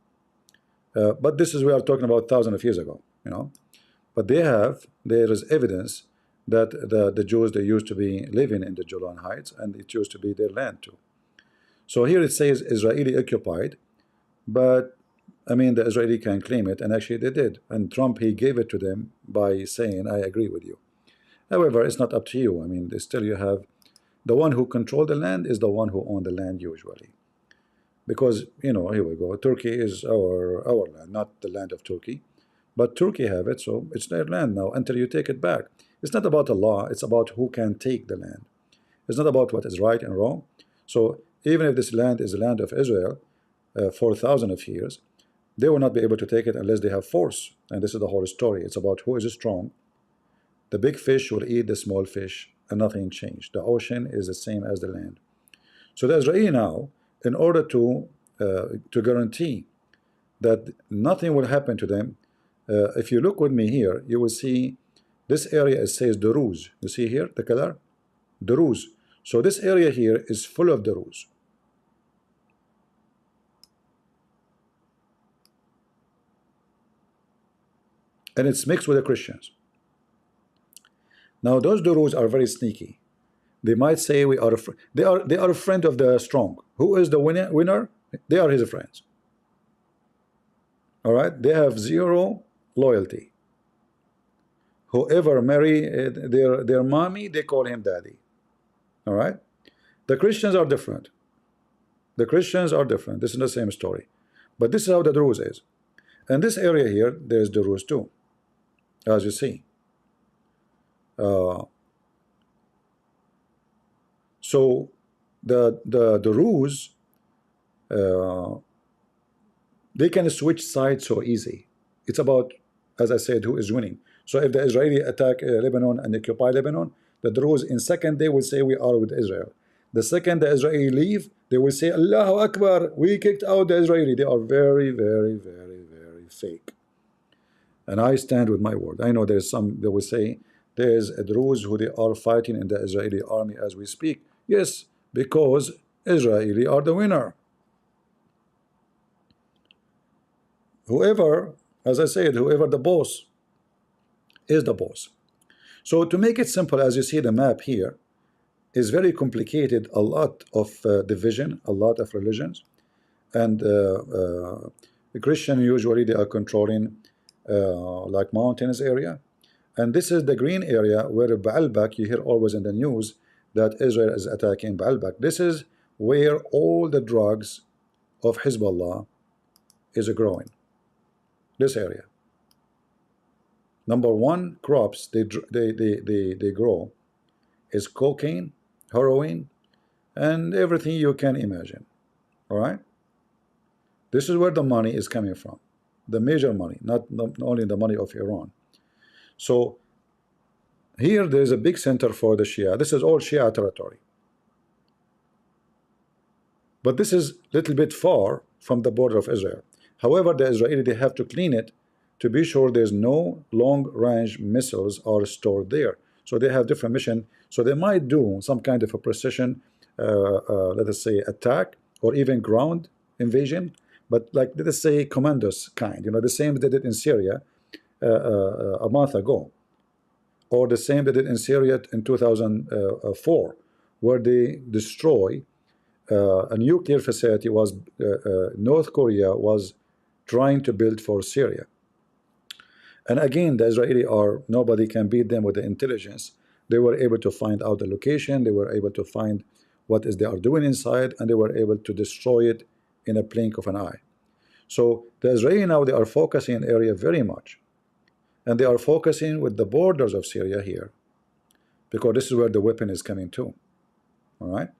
but this is, we are talking about thousands of years ago, But there is evidence that the Jews, they used to be living in the Golan Heights, and it used to be their land too. So here it says Israeli occupied, but I mean the Israeli can claim it, and actually they did. And Trump, he gave it to them by saying, I agree with you. However, it's not up to you. I mean, still you have the one who controlled the land is the one who owned the land usually. Because, here we go. Turkey is our land, not the land of Turkey. But Turkey have it, so it's their land now until you take it back. It's not about the law, it's about who can take the land. It's not about what is right and wrong. So even if this land is the land of Israel for thousands of years, they will not be able to take it unless they have force. And this is the whole story. It's about who is strong. The big fish will eat the small fish, and nothing changed. The ocean is the same as the land. So the Israeli now, in order to guarantee that nothing will happen to them, if you look with me here, you will see this area, it says Druze. You see here the color? Druze. So this area here is full of Druze. And it's mixed with the Christians. Now those Druze are very sneaky. They might say they are a friend of the strong. Who is the winner? They are his friends. All right, they have zero loyalty. Whoever marry their mommy, they call him daddy. All right, the Christians are different. The Christians are different. This is the same story, but this is how the Druze is. And this area here, there's the Druze too, as you see. So the Druze, they can switch sides so easy. It's about, as I said, who is winning. So if the Israeli attack Lebanon and occupy Lebanon, the Druze in second day will say we are with Israel. The second the Israeli leave, they will say Allahu Akbar, we kicked out the Israeli. They are very, very, very, very fake. And I stand with my word. I know there's some, they will say there's a Druze who they are fighting in the Israeli army as we speak. Yes, because Israeli are the winner. Whoever, as I said, whoever the boss is the boss. So to make it simple, as you see the map here, is very complicated, a lot of division, a lot of religions. And the Christian usually they are controlling like mountainous area. And this is the green area where Baalbek, you hear always in the news that Israel is attacking Baalbek. This is where all the drugs of Hezbollah is growing. This area. Number one crops they grow is cocaine, heroin, and everything you can imagine. All right. This is where the money is coming from, the major money, not only the money of Iran. So here there is a big center for the Shia. This is all Shia territory. But this is a little bit far from the border of Israel. However, the Israeli, they have to clean it to be sure there's no long-range missiles are stored there. So they have different mission So they might do some kind of a precision, let us say, attack, or even ground invasion, but like, let us say, commandos kind, the same they did in Syria a month ago, or the same they did in Syria in 2004, where they destroy a nuclear facility was North Korea was trying to build for Syria. And again, the Israeli nobody can beat them with the intelligence. They were able to find out the location, they were able to find what is they are doing inside, and they were able to destroy it in a blink of an eye. So the Israeli now, they are focusing in area very much, and they are focusing with the borders of Syria here, because this is where the weapon is coming to. All right,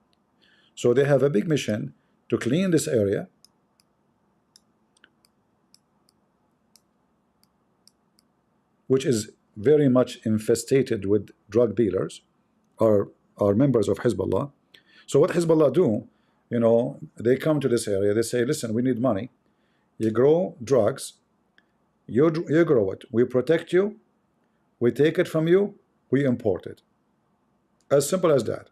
so they have a big mission to clean this area, which is very much infested with drug dealers, are members of Hezbollah. So what Hezbollah do, they come to this area, they say, listen, we need money. You grow drugs, you grow it, we protect you, we take it from you, we import it. As simple as that.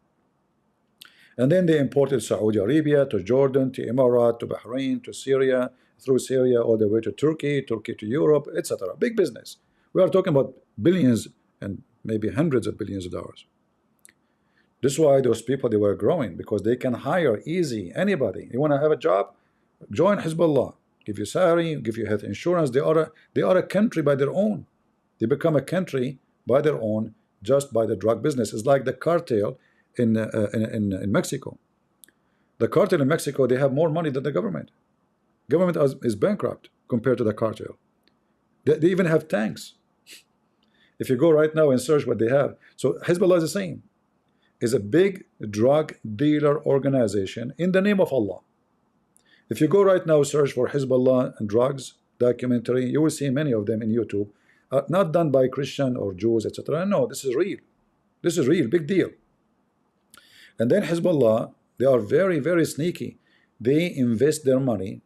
And then they imported Saudi Arabia, to Jordan, to Emirates, to Bahrain, to Syria, through Syria all the way to Turkey, Turkey to Europe, etc. Big business. We are talking about billions and maybe hundreds of billions of dollars. This is why those people, they were growing, because they can hire easy anybody. You want to have a job? Join Hezbollah. Give you salary, give you health insurance. They are a country by their own. They become a country by their own just by the drug business. It's like the cartel in Mexico. The cartel in Mexico, they have more money than the government. Government is bankrupt compared to the cartel. They even have tanks. If you go right now and search what they have. So Hezbollah is the same. Is a big drug dealer organization in the name of Allah. If you go right now, search for Hezbollah and drugs documentary, you will see many of them in YouTube, not done by Christian or Jews, etc. No, this is real. This is real, big deal. And then Hezbollah, they are very, very sneaky. They invest their money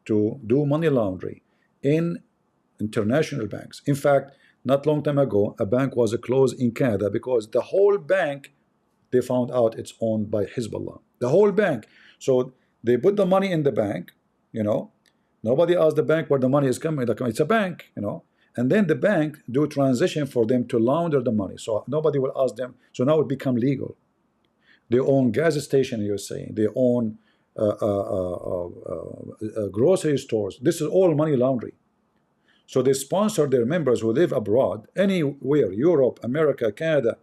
to do money laundering in international banks. In fact, not long time ago, a bank was closed in Canada because the whole bank, they found out it's owned by Hezbollah. The whole bank. So they put the money in the bank, Nobody asked the bank where the money is coming. It's a bank, And then the bank do transition for them to launder the money. So nobody will ask them. So now it become legal. They own gas station, you're saying. They own grocery stores. This is all money laundering. So they sponsor their members who live abroad, anywhere, Europe, America, Canada.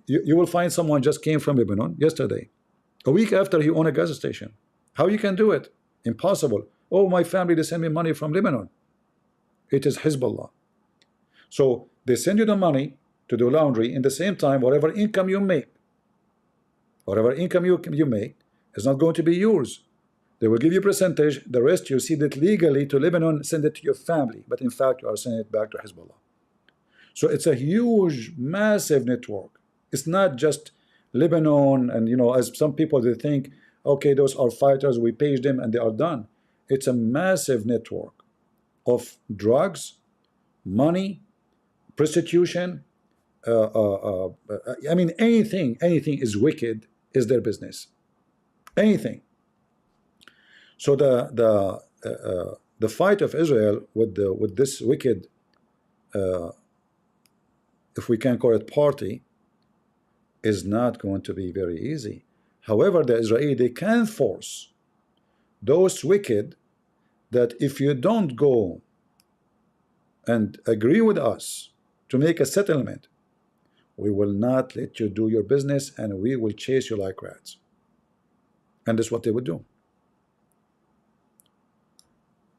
You will find someone just came from Lebanon yesterday. A week after, he owned a gas station. How you can do it? Impossible. Oh, my family, they send me money from Lebanon. It is Hezbollah. So they send you the money to do laundry. In the same time, whatever income you make, is not going to be yours. They will give you a percentage. The rest you send it legally to Lebanon, send it to your family. But in fact, you are sending it back to Hezbollah. So it's a huge, massive network. It's not just Lebanon and, as some people, they think, okay, those are fighters, we page them and they are done. It's a massive network of drugs, money, prostitution. I mean, anything is wicked is their business. Anything. So the fight of Israel with this wicked, if we can call it party, is not going to be very easy. However, the Israeli, they can force those wicked that if you don't go and agree with us to make a settlement, we will not let you do your business and we will chase you like rats. And that's what they would do.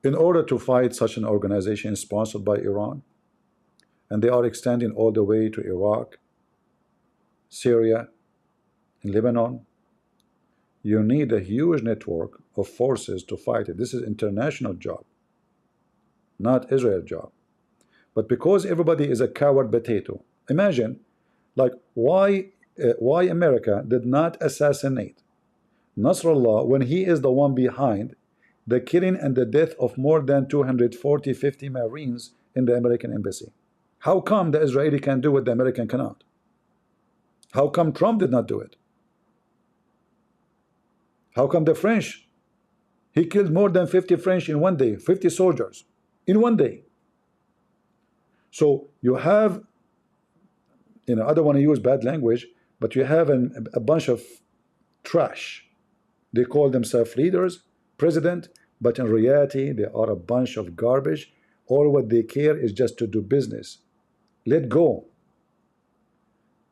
In order to fight such an organization sponsored by Iran, and they are extending all the way to Iraq, Syria, and Lebanon, you need a huge network of forces to fight it. This is international job, not Israel job. But because everybody is a coward potato, imagine, like, why America did not assassinate Nasrallah when he is the one behind the killing and the death of more than 250 Marines in the American embassy. How come the Israeli can do what the American cannot? How come Trump did not do it? How come the French? He killed more than 50 French in one day, 50 soldiers in one day. So you have, I don't want to use bad language, but you have a bunch of trash. They call themselves leaders, president, but in reality, they are a bunch of garbage. All what they care is just to do business. Let go.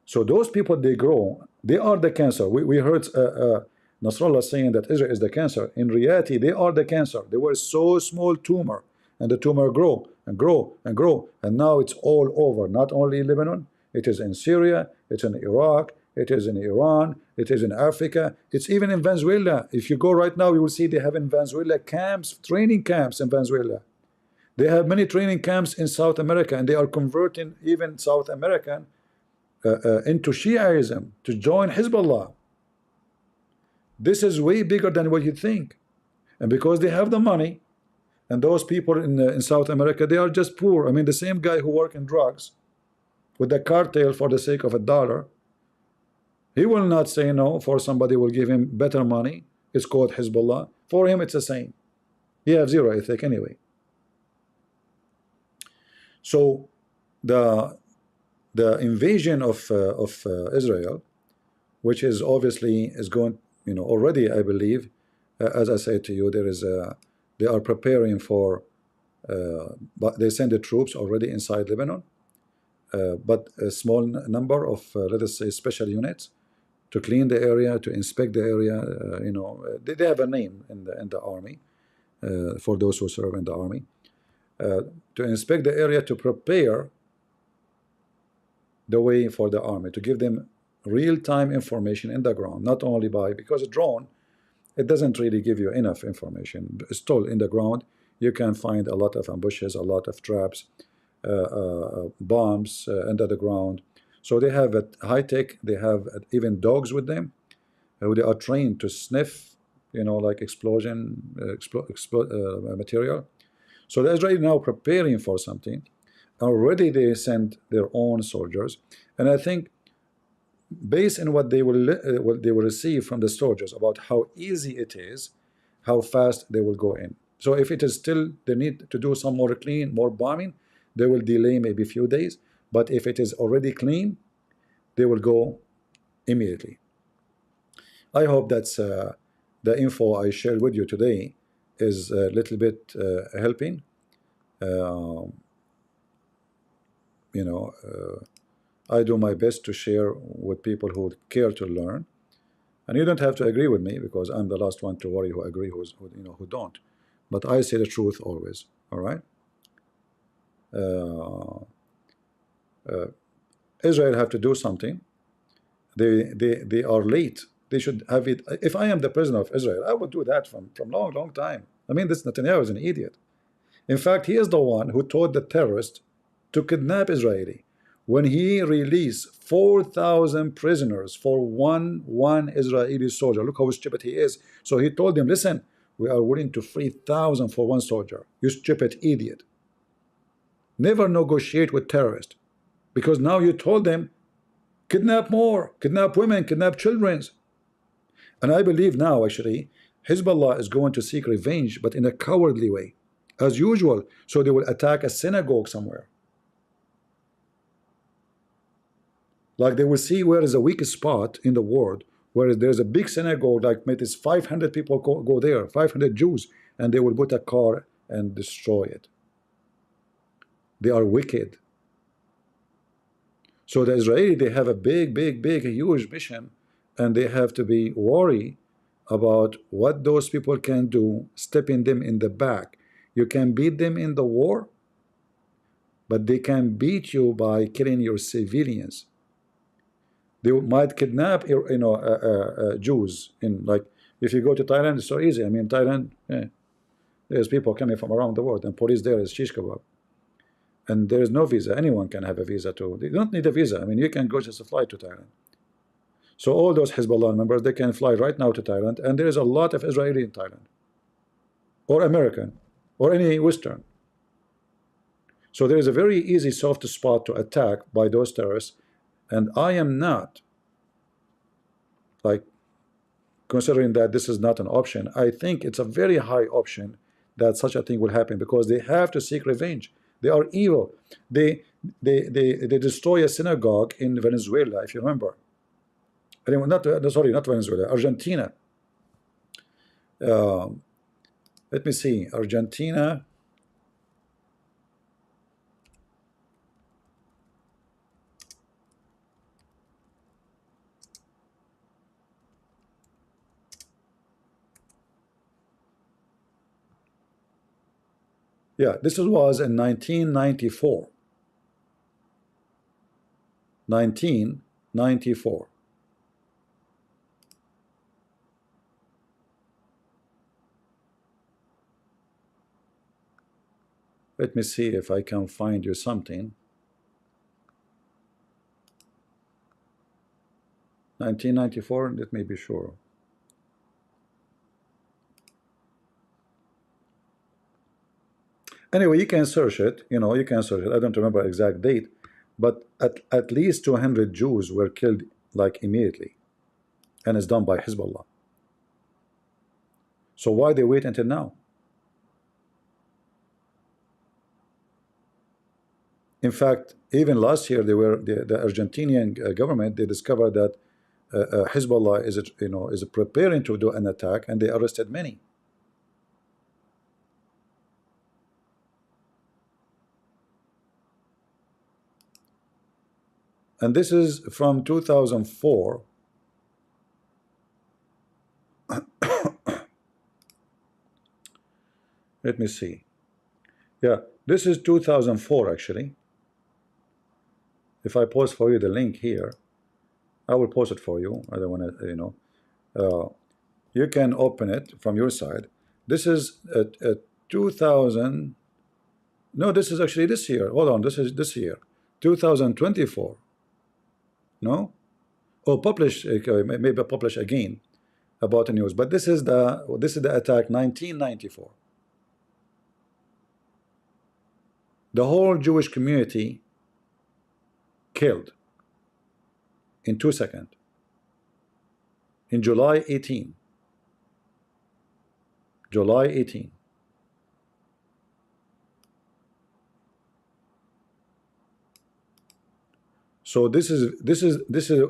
So those people, they grow. They are the cancer. We heard Nasrallah saying that Israel is the cancer. In reality, they are the cancer. They were so small tumor, and the tumor grow and grow and grow, and now it's all over. Not only in Lebanon, it is in Syria, it's in Iraq, it is in Iran, it is in Africa, it's even in Venezuela. If you go right now, you will see they have in Venezuela camps, training camps in Venezuela. They have many training camps in South America, and they are converting even South American into Shiaism to join Hezbollah. This is way bigger than what you think. And because they have the money, and those people in South America, they are just poor. I mean, the same guy who work in drugs with the cartel for the sake of $1, he will not say no for somebody will give him better money. It's called Hezbollah. For him, it's the same. He has zero ethic anyway. So the invasion of Israel, which is obviously is going, already I believe, as I said to you, they are preparing for, but they send the troops already inside Lebanon, but a small number of let us say special units to clean the area, to inspect the area. They have a name in the army for those who serve in the army, to inspect the area, to prepare the way for the army, to give them real-time information in the ground, not only because a drone, it doesn't really give you enough information. Still in the ground, you can find a lot of ambushes, a lot of traps, bombs under the ground. So they have high tech. They have even dogs with them, they are trained to sniff, like explosion, material. So the Israeli now preparing for something. Already they send their own soldiers, and I think based on what they will receive from the soldiers about how easy it is, how fast they will go in. So if it is still they need to do some more clean, more bombing, they will delay maybe a few days. But if it is already clean, they will go immediately. I hope that's the info I shared with you today is a little bit helping. I do my best to share with people who care to learn, and you don't have to agree with me because I'm the last one to worry who agree, who don't. But I say the truth always. All right. Israel have to do something. They are late. They should have it. If I am the president of Israel, I would do that from long time. I mean, this Netanyahu is an idiot. In fact, he is the one who told the terrorists to kidnap Israeli. When he released 4,000 prisoners for one Israeli soldier, look how stupid he is. So he told them, listen, we are willing to free 1,000 for one soldier. You stupid idiot. Never negotiate with terrorists, because now you told them, kidnap more, kidnap women, kidnap children. And I believe now, actually, Hezbollah is going to seek revenge, but in a cowardly way, as usual. So they will attack a synagogue somewhere. Like they will see where is a weak spot in the world, where there's a big synagogue, like maybe 500 people go there, 500 Jews, and they will put a car and destroy it. They are wicked. So the Israeli, they have a big, huge mission, and they have to be worried about what those people can do, stepping them in the back. You can beat them in the war, but they can beat you by killing your civilians. They might kidnap, Jews. Like if you go to Thailand, it's so easy. I mean, Thailand, there's people coming from around the world, and police there is shish kebab. And there is no visa. Anyone can have a visa too. They don't need a visa. I mean, you can go just fly to Thailand. So all those Hezbollah members, they can fly right now to Thailand, and there is a lot of Israeli in Thailand, or American, or any Western. So there is a very easy soft spot to attack by those terrorists, and I am not like considering that this is not an option, I think it's a very high option that such a thing will happen, because they have to seek revenge. They are evil. They destroy a synagogue in Venezuela, if you remember. Anyway, sorry, not Venezuela, Argentina. Let me see, Argentina. Yeah, this was in 1994. 1994. Let me see if I can find you something. 1994, let me be sure. Anyway, you can search it, you can search it. I don't remember exact date, but at least 200 Jews were killed like immediately, and it's done by Hezbollah. So why they wait until now? In fact, even last year, the Argentinian government, they discovered that Hezbollah is preparing to do an attack, and they arrested many. And this is from 2004. Let me see. Yeah, this is 2004 actually. If I post for you the link here, I will post it for you. I don't want to, you can open it from your side. This is 2000. No, this is actually this year. Hold on, this is this year, 2024. No? Oh, publish, maybe publish again about the news. But this is the attack, 1994. The whole Jewish community killed in 2 seconds. In July 18. July 18. So this is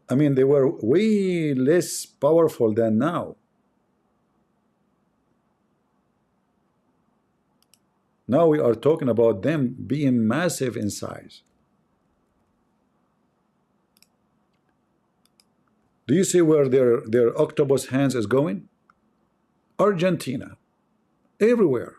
I mean, they were way less powerful than now. Now we are talking about them being massive in size. Do you see where their octopus hands is going? Argentina, everywhere.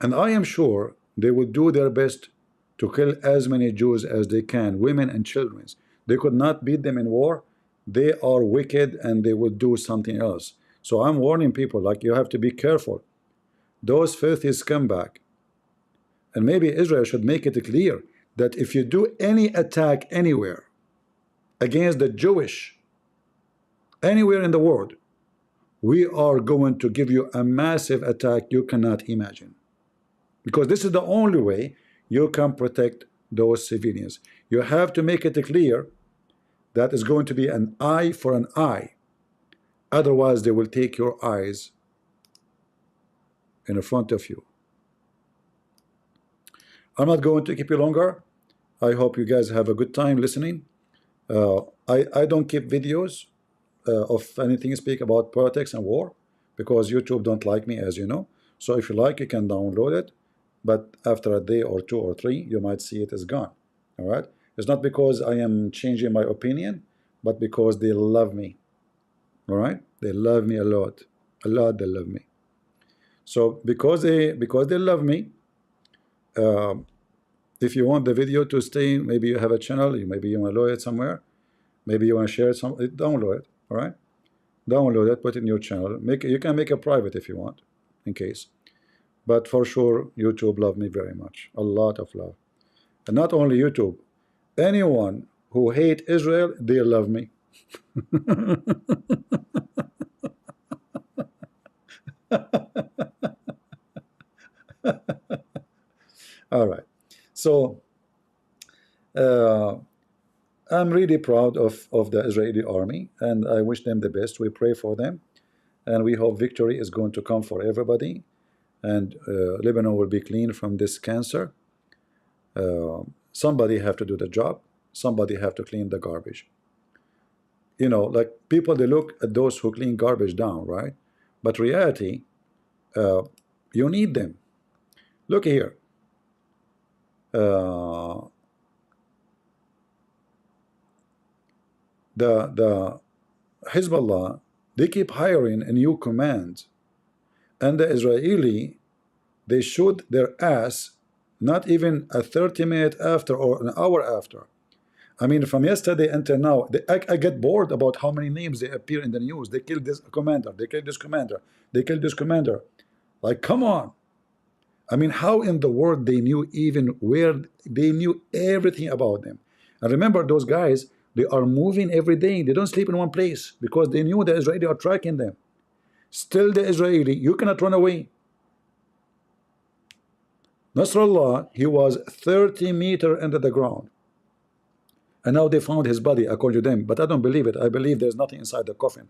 And I am sure they will do their best to kill as many Jews as they can, women and children. They could not beat them in war. They are wicked, and they will do something else. So I'm warning people, like, you have to be careful. Those filthy scumbag. And maybe Israel should make it clear that if you do any attack anywhere against the Jewish, anywhere in the world, we are going to give you a massive attack you cannot imagine. Because this is the only way you can protect those civilians. You have to make it clear that is going to be an eye for an eye. Otherwise, they will take your eyes in front of you. I'm not going to keep you longer. I hope you guys have a good time listening. I don't keep videos of anything speak about politics and war, because YouTube don't like me, as you know. So if you like, you can download it. But after a day or 2 or 3, you might see it is gone. All right? It's not because I am changing my opinion, but because they love me. All right? They love me a lot. A lot they love me. So because they love me, if you want the video to stay, maybe you have a channel, maybe you want to load it somewhere, maybe you want to share it, download it. All right? Download it, put it in your channel. You can make it private if you want, in case. But for sure, YouTube love me very much. A lot of love. And not only YouTube. Anyone who hate Israel, they love me. All right. So I'm really proud of the Israeli army, and I wish them the best. We pray for them, and we hope victory is going to come for everybody, and Lebanon will be clean from this cancer. Somebody have to do the job. Somebody have to clean the garbage. You know, like people, they look at those who clean garbage down, right? But reality, you need them. Look here. The Hezbollah, they keep hiring a new command, and the Israeli, they shoot their ass not even a 30-minute after or an hour after. I mean, from yesterday until now, I get bored about how many names they appear in the news. They killed this commander, they killed this commander, they killed this commander. Like, come on. I mean, how in the world they knew even where, they knew everything about them. And remember, those guys, they are moving every day. They don't sleep in one place because they knew the Israeli are tracking them. Still the Israeli, you cannot run away. Nasrallah, he was 30 meters under the ground. And now they found his body, according to them. But I don't believe it. I believe there's nothing inside the coffin.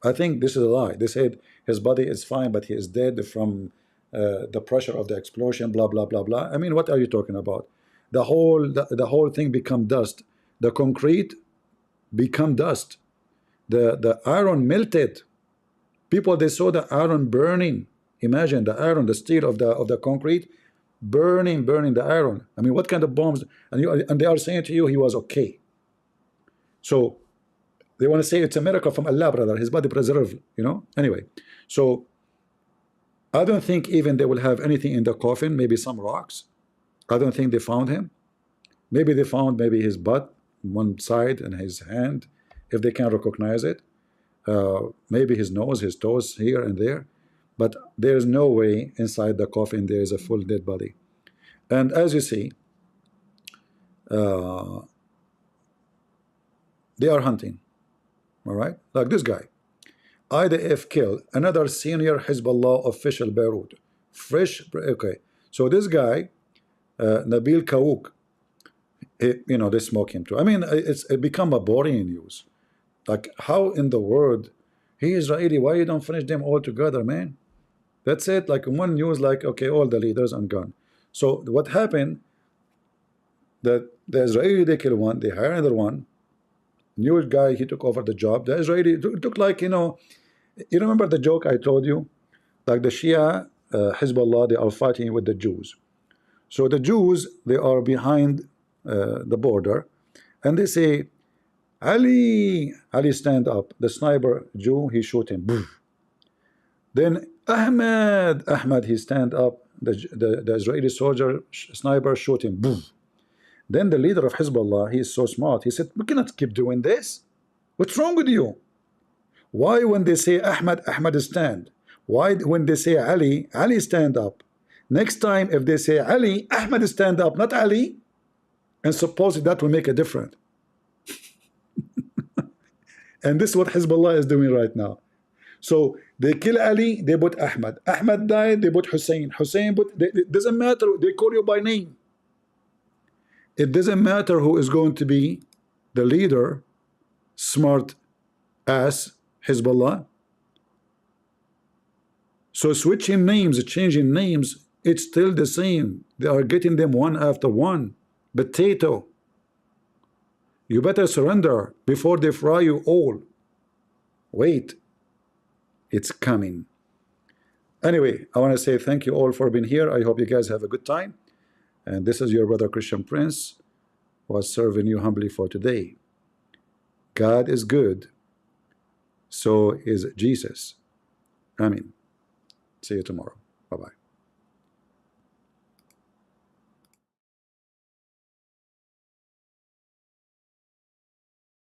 I think this is a lie. They said his body is fine, but he is dead from the pressure of the explosion, blah, blah, blah, blah. I mean, what are you talking about? The whole thing become dust. The concrete become dust. The iron melted. People, they saw the iron burning. Imagine the iron, the steel of the concrete, burning the iron. I mean, what kind of bombs? And they are saying to you he was okay. So they want to say it's a miracle from Allah, brother. His body preserved, you know. Anyway, so I don't think even they will have anything in the coffin. Maybe some rocks. I don't think they found him. Maybe they found maybe his butt, one side, and his hand, if they can recognize it. Maybe his nose, his toes here and there. But there is no way inside the coffin there is a full dead body. And as you see, they are hunting. All right, like this guy. IDF killed another senior Hezbollah official, Beirut. Fresh, okay. So this guy, Nabil Kaouk, you know, they smoke him too. I mean, it become a boring news. Like, how in the world, he Israeli, why you don't finish them all together, man? That's it. Like in one news, like, okay, all the leaders and gone. So what happened, that the Israeli, they kill one, they hire another one, new guy, he took over the job. The Israeli, it took like, you know, you remember the joke I told you? Like the Shia, Hezbollah, they are fighting with the Jews. So the Jews, they are behind the border, and they say, Ali, stand up. The sniper Jew, he shoot him. Boom. Then Ahmed, he stand up. The Israeli soldier, sniper, shoot him. Boom. Then the leader of Hezbollah, he is so smart. He said, we cannot keep doing this. What's wrong with you? Why when they say Ahmed stand? Why when they say Ali stand up? Next time if they say Ali, Ahmed stand up, not Ali. And suppose that will make a difference. And this is what Hezbollah is doing right now. So they kill Ali, they put Ahmed. Ahmed died, they put Hussein. Hussein put, it doesn't matter, they call you by name. It doesn't matter who is going to be the leader, smart ass Hezbollah. So switching names, changing names, it's still the same. They are getting them one after one. Potato. You better surrender before they fry you all. Wait, it's coming. Anyway, I want to say thank you all for being here. I hope you guys have a good time. And this is your brother Christian Prince, who was serving you humbly for today. God is good. So is Jesus. Amen. See you tomorrow.